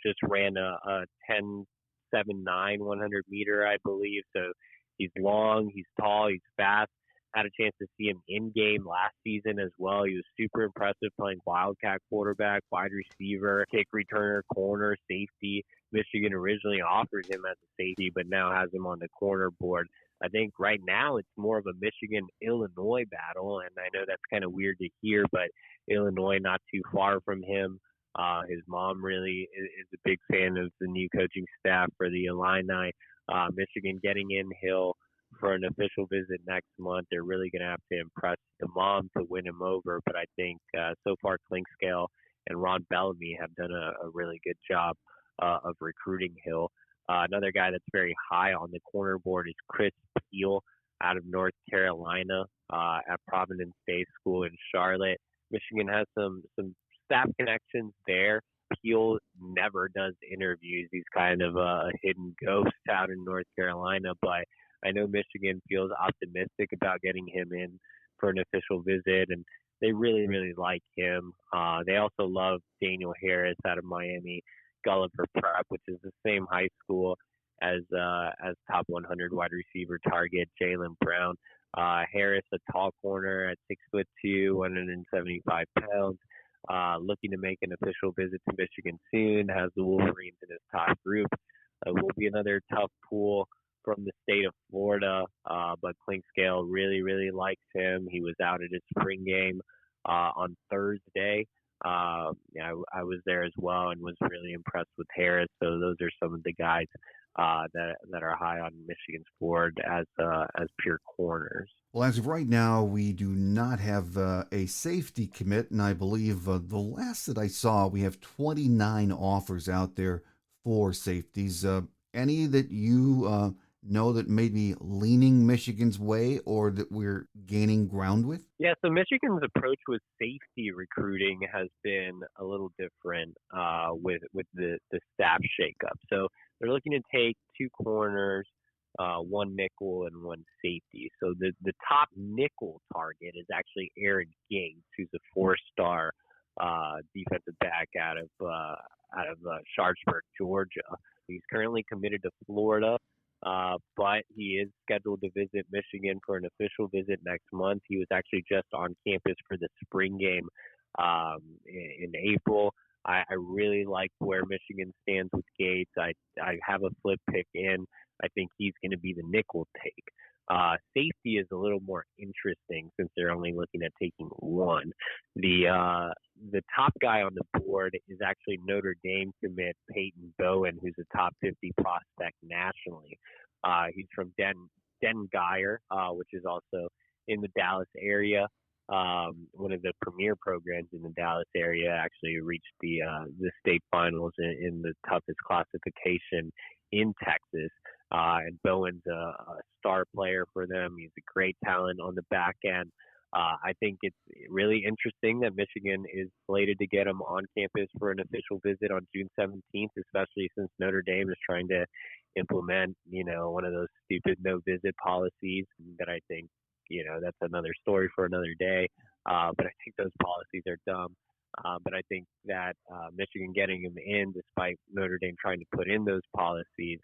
Just ran a 10.79 100 meter, I believe. So he's long, he's tall, he's fast. Had a chance to see him in game last season as well. He was super impressive playing wildcat quarterback, wide receiver, kick returner, corner, safety. Michigan originally offered him as a safety, but now has him on the corner board. I think right now it's more of a Michigan-Illinois battle, and I know that's kind of weird to hear, but Illinois not too far from him. His mom really is a big fan of the new coaching staff for the Illini. Michigan getting in Hill for an official visit next month. They're really going to have to impress the mom to win him over, but I think so far Clinkscale and Ron Bellamy have done a really good job of recruiting Hill. Another guy that's very high on the corner board is Chris Peel out of North Carolina at Providence Day School in Charlotte. Michigan has some staff connections there. Peel never does interviews. He's kind of a hidden ghost out in North Carolina, but I know Michigan feels optimistic about getting him in for an official visit, and they really, really like him. They also love Daniel Harris out of Miami Gulliver Prep, which is the same high school as top 100 wide receiver target Jaylen Brown. Harris, a tall corner at 6'2", 175 pounds. Looking to make an official visit to Michigan soon, has the Wolverines in his top group. Will be another tough pool from the state of Florida, but Clinkscale really, really likes him. He was out at his spring game on Thursday. I was there as well and was really impressed with Harris. So those are some of the guys that are high on Michigan's board as pure corners. Well, as of right now, we do not have a safety commit, and I believe the last that I saw, we have 29 offers out there for safeties. Any that you know that may be leaning Michigan's way or that we're gaining ground with? Yeah, so Michigan's approach with safety recruiting has been a little different with the staff shakeup. So they're looking to take 2 corners, 1 nickel, and 1 safety. So the top nickel target is actually Aaron Gates, who's a 4-star defensive back out of Sharpsburg, Georgia. He's currently committed to Florida. But he is scheduled to visit Michigan for an official visit next month. He was actually just on campus for the spring game in April. I really like where Michigan stands with Gates. I have a flip pick in. I think he's going to be the nickel take. Safety is a little more interesting since they're only looking at taking 1. The top guy on the board is actually Notre Dame commit Peyton Bowen, who's a top 50 prospect nationally. He's from Den Geyer, which is also in the Dallas area. One of the premier programs in the Dallas area, actually reached the state finals in the toughest classification in Texas. And Bowen's a star player for them. He's a great talent on the back end. I think it's really interesting that Michigan is slated to get him on campus for an official visit on June 17th, especially since Notre Dame is trying to implement, one of those stupid no-visit policies that I think, that's another story for another day. But I think those policies are dumb. But I think that Michigan getting him in, despite Notre Dame trying to put in those policies,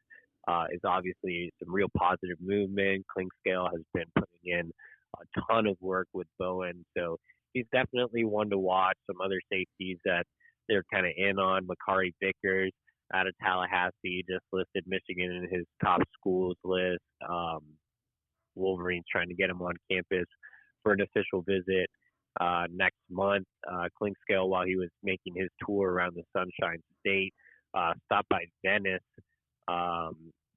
is obviously some real positive movement. Clinkscale has been putting in a ton of work with Bowen, so he's definitely one to watch. Some other safeties that they're kind of in on, Makari Vickers out of Tallahassee just listed Michigan in his top schools list. Wolverine's trying to get him on campus for an official visit next month. Clinkscale, while he was making his tour around the Sunshine State, stopped by Venice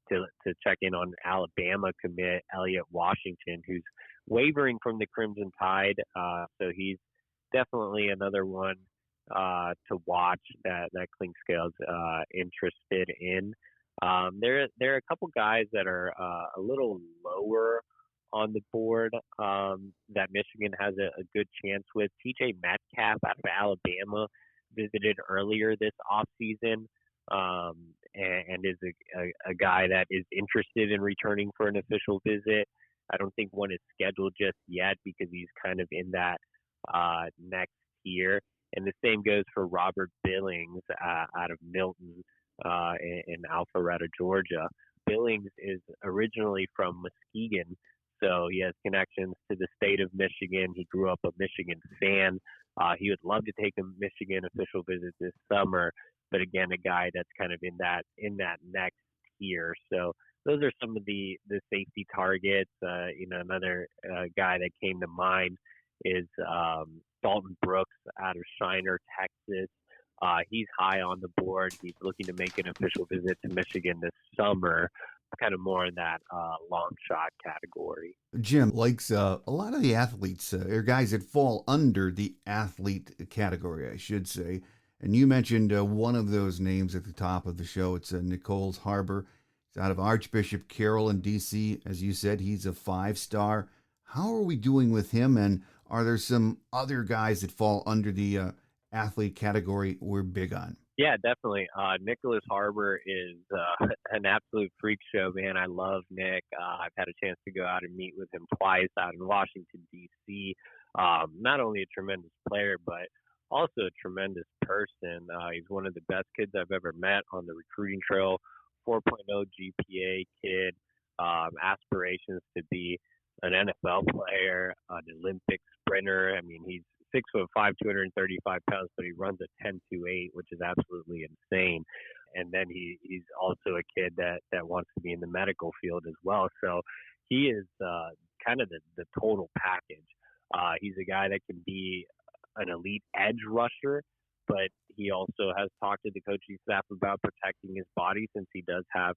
to check in on Alabama commit Elliot Washington, who's wavering from the Crimson Tide. So he's definitely another one to watch that Clinkscale's interested in. There are a couple guys that are a little lower on the board that Michigan has a good chance with. TJ Metcalf out of Alabama visited earlier this offseason. And is a guy that is interested in returning for an official visit. I don't think one is scheduled just yet because he's kind of in that next tier. And the same goes for Robert Billings out of Milton in Alpharetta, Georgia. Billings is originally from Muskegon, so he has connections to the state of Michigan. He grew up a Michigan fan. He would love to take a Michigan official visit this summer. But again, a guy that's kind of in that next tier. So those are some of the safety targets. Another guy that came to mind is Dalton Brooks out of Shiner, Texas. He's high on the board. He's looking to make an official visit to Michigan this summer, kind of more in that long shot category. Jim likes a lot of the athletes, or guys that fall under the athlete category, I should say. And you mentioned one of those names at the top of the show. It's Nichols Harbor. He's out of Archbishop Carroll in D.C. As you said, he's a 5-star. How are we doing with him? And are there some other guys that fall under the athlete category we're big on? Yeah, definitely. Nicholas Harbor is an absolute freak show, man. I love Nick. I've had a chance to go out and meet with him twice out in Washington, D.C. Not only a tremendous player, but also a tremendous person. He's one of the best kids I've ever met on the recruiting trail. 4.0 GPA kid, aspirations to be an NFL player, an Olympic sprinter. I mean, he's 6'5", 235 pounds, but he runs a 10.28, which is absolutely insane. And then he's also a kid that wants to be in the medical field as well. So he is kind of the total package. He's a guy that can be an elite edge rusher, but he also has talked to the coaching staff about protecting his body since he does have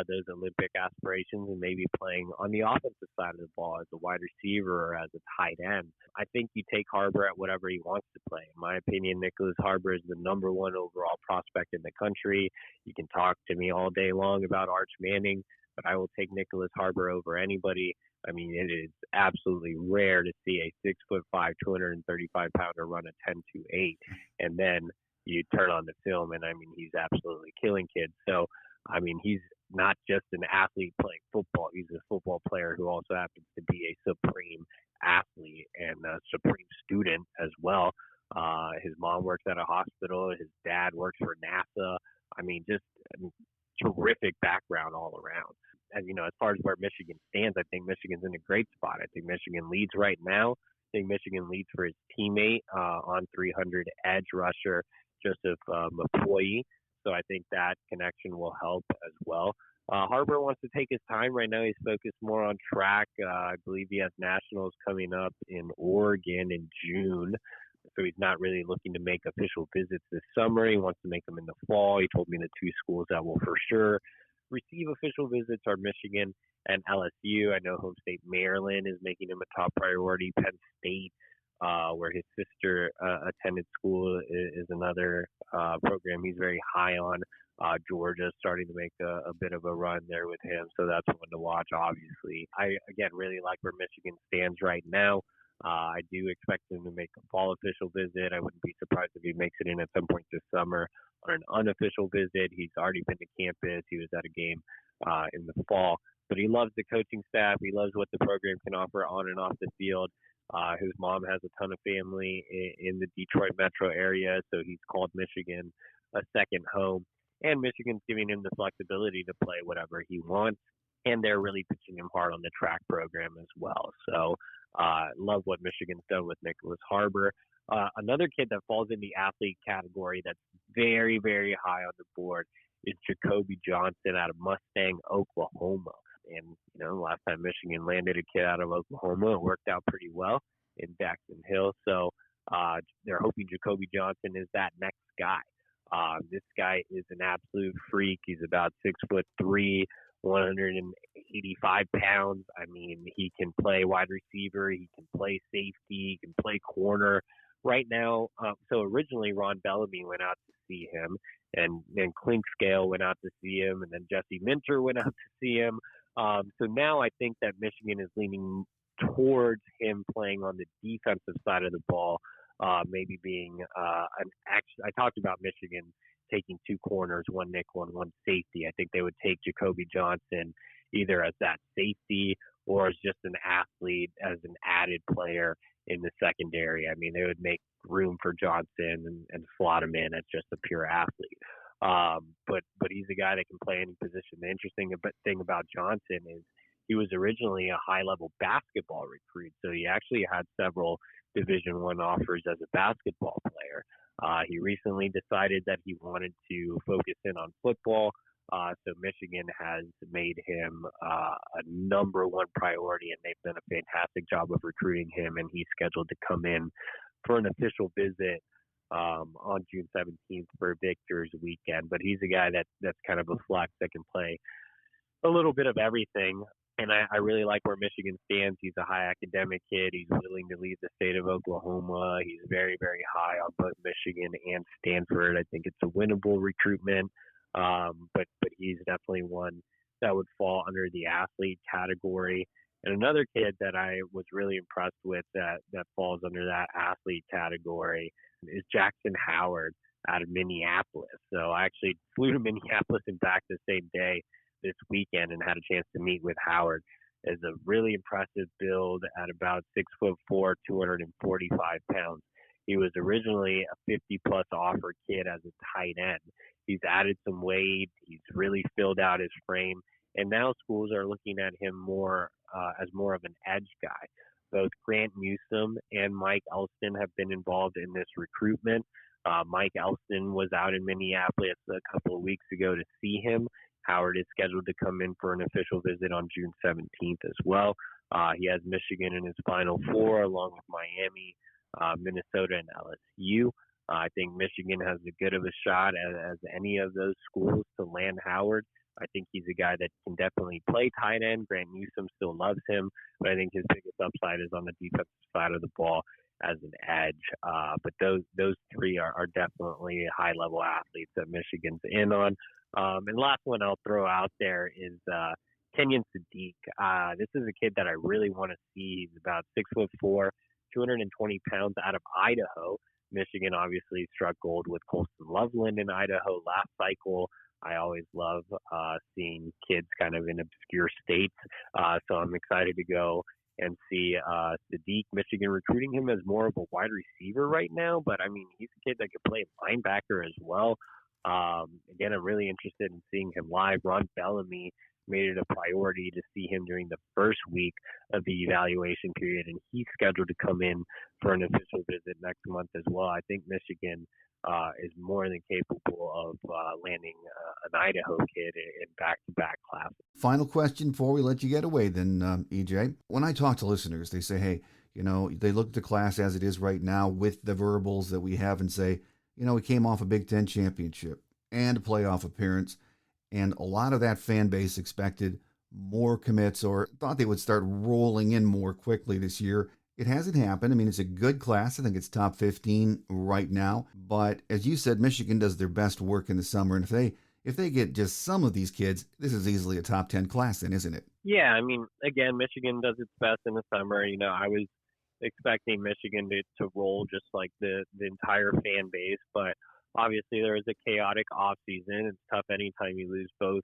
those Olympic aspirations and maybe playing on the offensive side of the ball as a wide receiver or as a tight end. I think you take Harbor at whatever he wants to play. In my opinion, Nicholas Harbor is the number one overall prospect in the country. You can talk to me all day long about Arch Manning, but I will take Nicholas Harbor over anybody. I mean, it is absolutely rare to see a 6'5", 235-pounder run a 10.28, and then you turn on the film, and I mean, he's absolutely killing kids. So, I mean, he's not just an athlete playing football. He's a football player who also happens to be a supreme athlete and a supreme student as well. His mom works at a hospital. His dad works for NASA. I mean, just terrific background all around. As you know, as far as where Michigan stands, I think Michigan's in a great spot. I think Michigan leads right now. I think Michigan leads for his teammate on 300 edge rusher, Joseph McCoy. So I think that connection will help as well. Harbor wants to take his time right now. He's focused more on track. I believe he has nationals coming up in Oregon in June. So he's not really looking to make official visits this summer. He wants to make them in the fall. He told me the two schools that will for sure receive official visits are Michigan and LSU. I know home state Maryland is making him a top priority. Penn State, where his sister attended school, is another program he's very high on. Georgia starting to make a bit of a run there with him, so that's one to watch, obviously. I, again, really like where Michigan stands right now. I do expect him to make a fall official visit. I wouldn't be surprised if he makes it in at some point this summer on an unofficial visit. He's already been to campus. He was at a game in the fall. But he loves the coaching staff. He loves what the program can offer on and off the field. His mom has a ton of family in the Detroit metro area, so he's called Michigan a second home. And Michigan's giving him the flexibility to play whatever he wants. And they're really pitching him hard on the track program as well. So love what Michigan's done with Nicholas Harbor. Another kid that falls in the athlete category that's very, very high on the board is Jacoby Johnson out of Mustang, Oklahoma. And, you know, last time Michigan landed a kid out of Oklahoma, it worked out pretty well in Jackson Hill. So they're hoping Jacoby Johnson is that next guy. This guy is an absolute freak. He's about 6'3", 185 pounds. I mean, he can play wide receiver. He can play safety. He can play corner. Right now, so originally Ron Bellamy went out to see him, and then Clink Scale went out to see him, and then Jesse Minter went out to see him. So now I think that Michigan is leaning towards him playing on the defensive side of the ball, maybe being I talked about Michigan taking two corners, one nickel and one safety. I think they would take Jacoby Johnson either as that safety or as just an athlete, as an added player in the secondary. I mean, they would make room for Johnson and slot him in as just a pure athlete. But he's a guy that can play any position. The interesting thing about Johnson is he was originally a high-level basketball recruit, so he actually had several Division I offers as a basketball player. He recently decided that he wanted to focus in on football. So Michigan has made him a number one priority, and they've done a fantastic job of recruiting him. And he's scheduled to come in for an official visit on June 17th for Victor's weekend. But he's a guy that's kind of a flex that can play a little bit of everything. And I really like where Michigan stands. He's a high academic kid. He's willing to lead the state of Oklahoma. He's very, very high on both Michigan and Stanford. I think it's a winnable recruitment. But he's definitely one that would fall under the athlete category. And another kid that I was really impressed with that falls under that athlete category is Jackson Howard out of Minneapolis. So I actually flew to Minneapolis and back the same day this weekend and had a chance to meet with Howard. Is a really impressive build at about 6'4", 245 pounds. He was originally a 50-plus offer kid as a tight end. He's added some weight. He's really filled out his frame. And now schools are looking at him more as more of an edge guy. Both Grant Newsome and Mike Elston have been involved in this recruitment. Mike Elston was out in Minneapolis a couple of weeks ago to see him. Howard is scheduled to come in for an official visit on June 17th as well. He has Michigan in his Final Four along with Miami, Minnesota, and LSU. I think Michigan has as good of a shot as any of those schools to land Howard. I think he's a guy that can definitely play tight end. Grant Newsome still loves him, but I think his biggest upside is on the defensive side of the ball as an edge. But those three are definitely high-level athletes that Michigan's in on. And last one I'll throw out there is Kenyon Sadiq. This is a kid that I really want to see. He's about 6'4", 220 pounds out of Idaho. Michigan obviously struck gold with Colston Loveland in Idaho last cycle. I always love seeing kids kind of in obscure states. So I'm excited to go and see Sadiq. Michigan recruiting him as more of a wide receiver right now. But, I mean, he's a kid that could play linebacker as well. Again, I'm really interested in seeing him live. Ron Bellamy made it a priority to see him during the first week of the evaluation period, and he's scheduled to come in for an official visit next month as well. I think Michigan is more than capable of landing an Idaho kid in back-to-back classes. Final question before we let you get away then, EJ. When I talk to listeners, they say, hey, they look at the class as it is right now with the verbals that we have and say, we came off a Big Ten championship and a playoff appearance, and a lot of that fan base expected more commits or thought they would start rolling in more quickly this year. It hasn't happened. I mean, it's a good class. I think it's top 15 right now. But as you said, Michigan does their best work in the summer, and if they get just some of these kids, this is easily a top 10 class then, isn't it? Yeah, I mean, again, Michigan does its best in the summer. I was expecting Michigan to roll just like the entire fan base, but obviously there is a chaotic offseason. It's tough anytime you lose both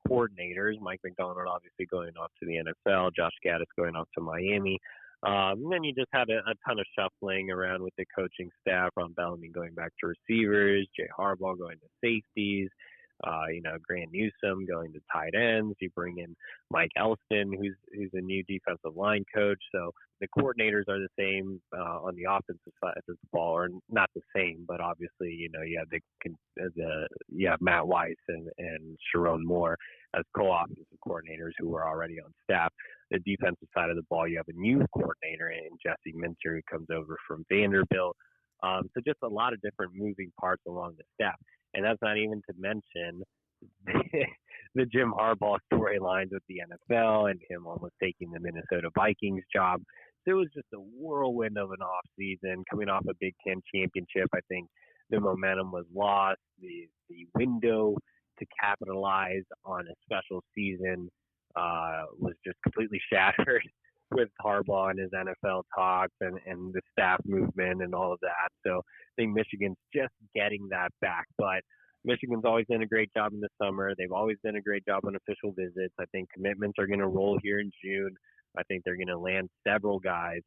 coordinators. Mike McDonald obviously going off to the NFL, Josh Gaddis going off to Miami. And then you just had a ton of shuffling around with the coaching staff. Ron Bellamy going back to receivers, Jay Harbaugh going to safeties, Grant Newsome going to tight ends. You bring in Mike Elston, who's a new defensive line coach. So the coordinators are the same on the offensive side of the ball, or not the same, but obviously, you have Matt Weiss and Sharon Moore as co-offensive coordinators who are already on staff. The defensive side of the ball, you have a new coordinator in Jesse Minter who comes over from Vanderbilt. So just a lot of different moving parts along the staff. And that's not even to mention the Jim Harbaugh storylines with the NFL and him almost taking the Minnesota Vikings job. So it was just a whirlwind of an off season coming off a Big Ten championship. I think the momentum was lost. The window to capitalize on a special season was just completely shattered with Harbaugh and his NFL talks and the staff movement and all of that. So I think Michigan's just getting that back. But Michigan's always done a great job in the summer. They've always done a great job on official visits. I think commitments are going to roll here in June. I think they're going to land several guys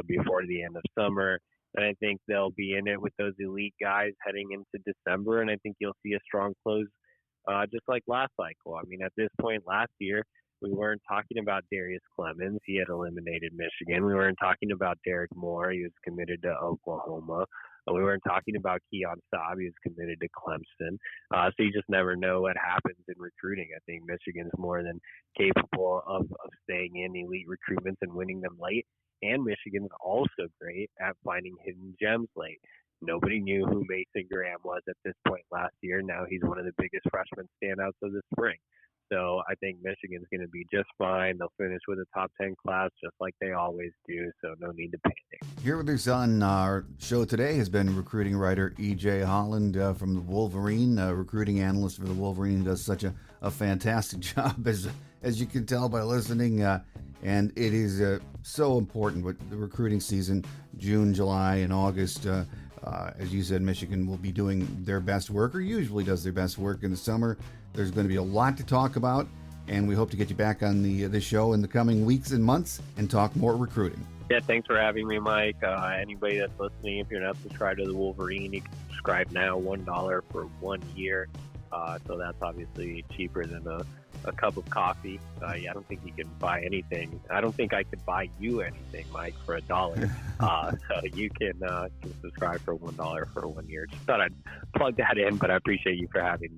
before the end of summer. And I think they'll be in it with those elite guys heading into December. And I think you'll see a strong close just like last cycle. I mean, at this point last year, we weren't talking about Darius Clemens. He had eliminated Michigan. We weren't talking about Derek Moore. He was committed to Oklahoma. We weren't talking about Keon Saab. He was committed to Clemson. So you just never know what happens in recruiting. I think Michigan's more than capable of staying in elite recruitments and winning them late. And Michigan's also great at finding hidden gems late. Nobody knew who Mason Graham was at this point last year. Now he's one of the biggest freshman standouts of the spring. So I think Michigan's going to be just fine. They'll finish with a top 10 class just like they always do, so no need to panic. Here with us on our show today has been recruiting writer EJ Holland from the Wolverine, recruiting analyst for the Wolverine. He does such a fantastic job, as you can tell by listening. And it is so important with the recruiting season, June, July, and August. As you said, Michigan will be doing their best work, or usually does their best work in the summer. There's going to be a lot to talk about, and we hope to get you back on the show in the coming weeks and months and talk more recruiting. Yeah, thanks for having me, Mike. Anybody that's listening, if you're not subscribed to the Wolverine, you can subscribe now, $1 for 1 year. So that's obviously cheaper than a cup of coffee. I don't think you can buy anything. I don't think I could buy you anything, Mike, for $1. So you can subscribe for $1 for 1 year. Just thought I'd plug that in, but I appreciate you for having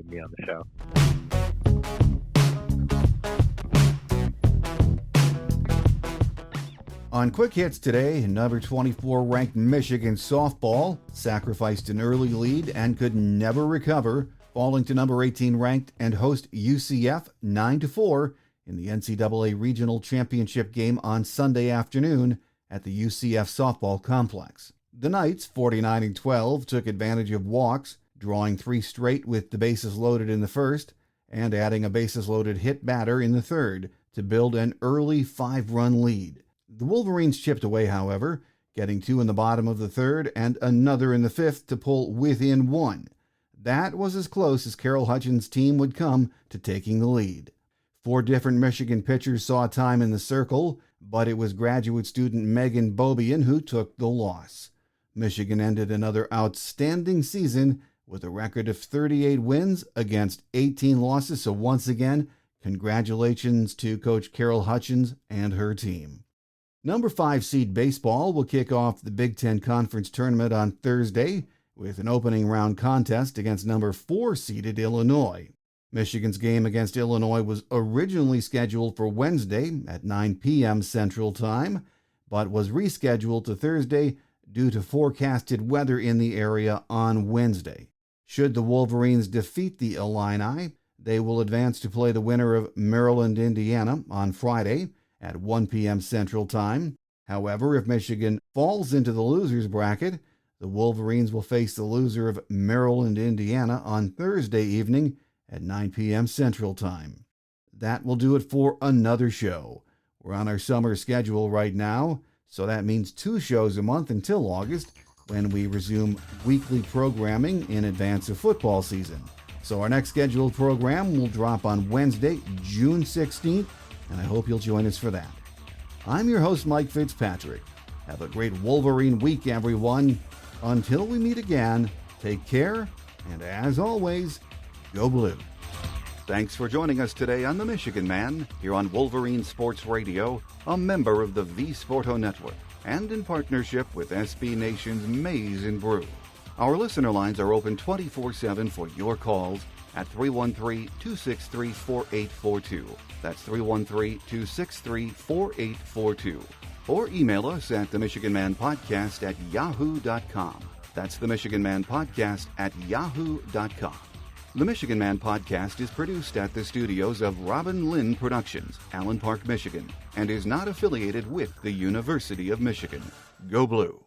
me on the show. On Quick Hits today, number 24 ranked Michigan softball sacrificed an early lead and could never recover, falling to number 18 ranked and host UCF 9-4 in the NCAA Regional Championship game on Sunday afternoon at the UCF softball complex. The Knights, 49-12, took advantage of walks, drawing 3 straight with the bases loaded in the first and adding a bases-loaded hit batter in the third to build an early 5-run lead. The Wolverines chipped away, however, getting 2 in the bottom of the third and another in the fifth to pull within 1. That was as close as Carol Hutchins' team would come to taking the lead. 4 different Michigan pitchers saw time in the circle, but it was graduate student Megan Bobian who took the loss. Michigan ended another outstanding season with a record of 38 wins against 18 losses, so once again, congratulations to Coach Carol Hutchins and her team. Number 5 seed baseball will kick off the Big Ten Conference Tournament on Thursday with an opening round contest against number 4 seeded Illinois. Michigan's game against Illinois was originally scheduled for Wednesday at 9 p.m. Central Time, but was rescheduled to Thursday due to forecasted weather in the area on Wednesday. Should the Wolverines defeat the Illini, they will advance to play the winner of Maryland, Indiana on Friday at 1 p.m. Central Time. However, if Michigan falls into the losers bracket, the Wolverines will face the loser of Maryland, Indiana on Thursday evening at 9 p.m. Central Time. That will do it for another show. We're on our summer schedule right now, so that means 2 shows a month until August, when we resume weekly programming in advance of football season. So our next scheduled program will drop on Wednesday, June 16th, and I hope you'll join us for that. I'm your host, Mike Fitzpatrick. Have a great Wolverine week, everyone. Until we meet again, take care, and as always, go blue. Thanks for joining us today on The Michigan Man, here on Wolverine Sports Radio, a member of the V Sporto Network, and in partnership with SB Nation's Maize and Brew. Our listener lines are open 24/7 for your calls at 313-263-4842. That's 313-263-4842. Or email us at themichiganmanpodcast@yahoo.com. That's themichiganmanpodcast@yahoo.com. The Michigan Man Podcast is produced at the studios of Robin Lynn Productions, Allen Park, Michigan, and is not affiliated with the University of Michigan. Go Blue!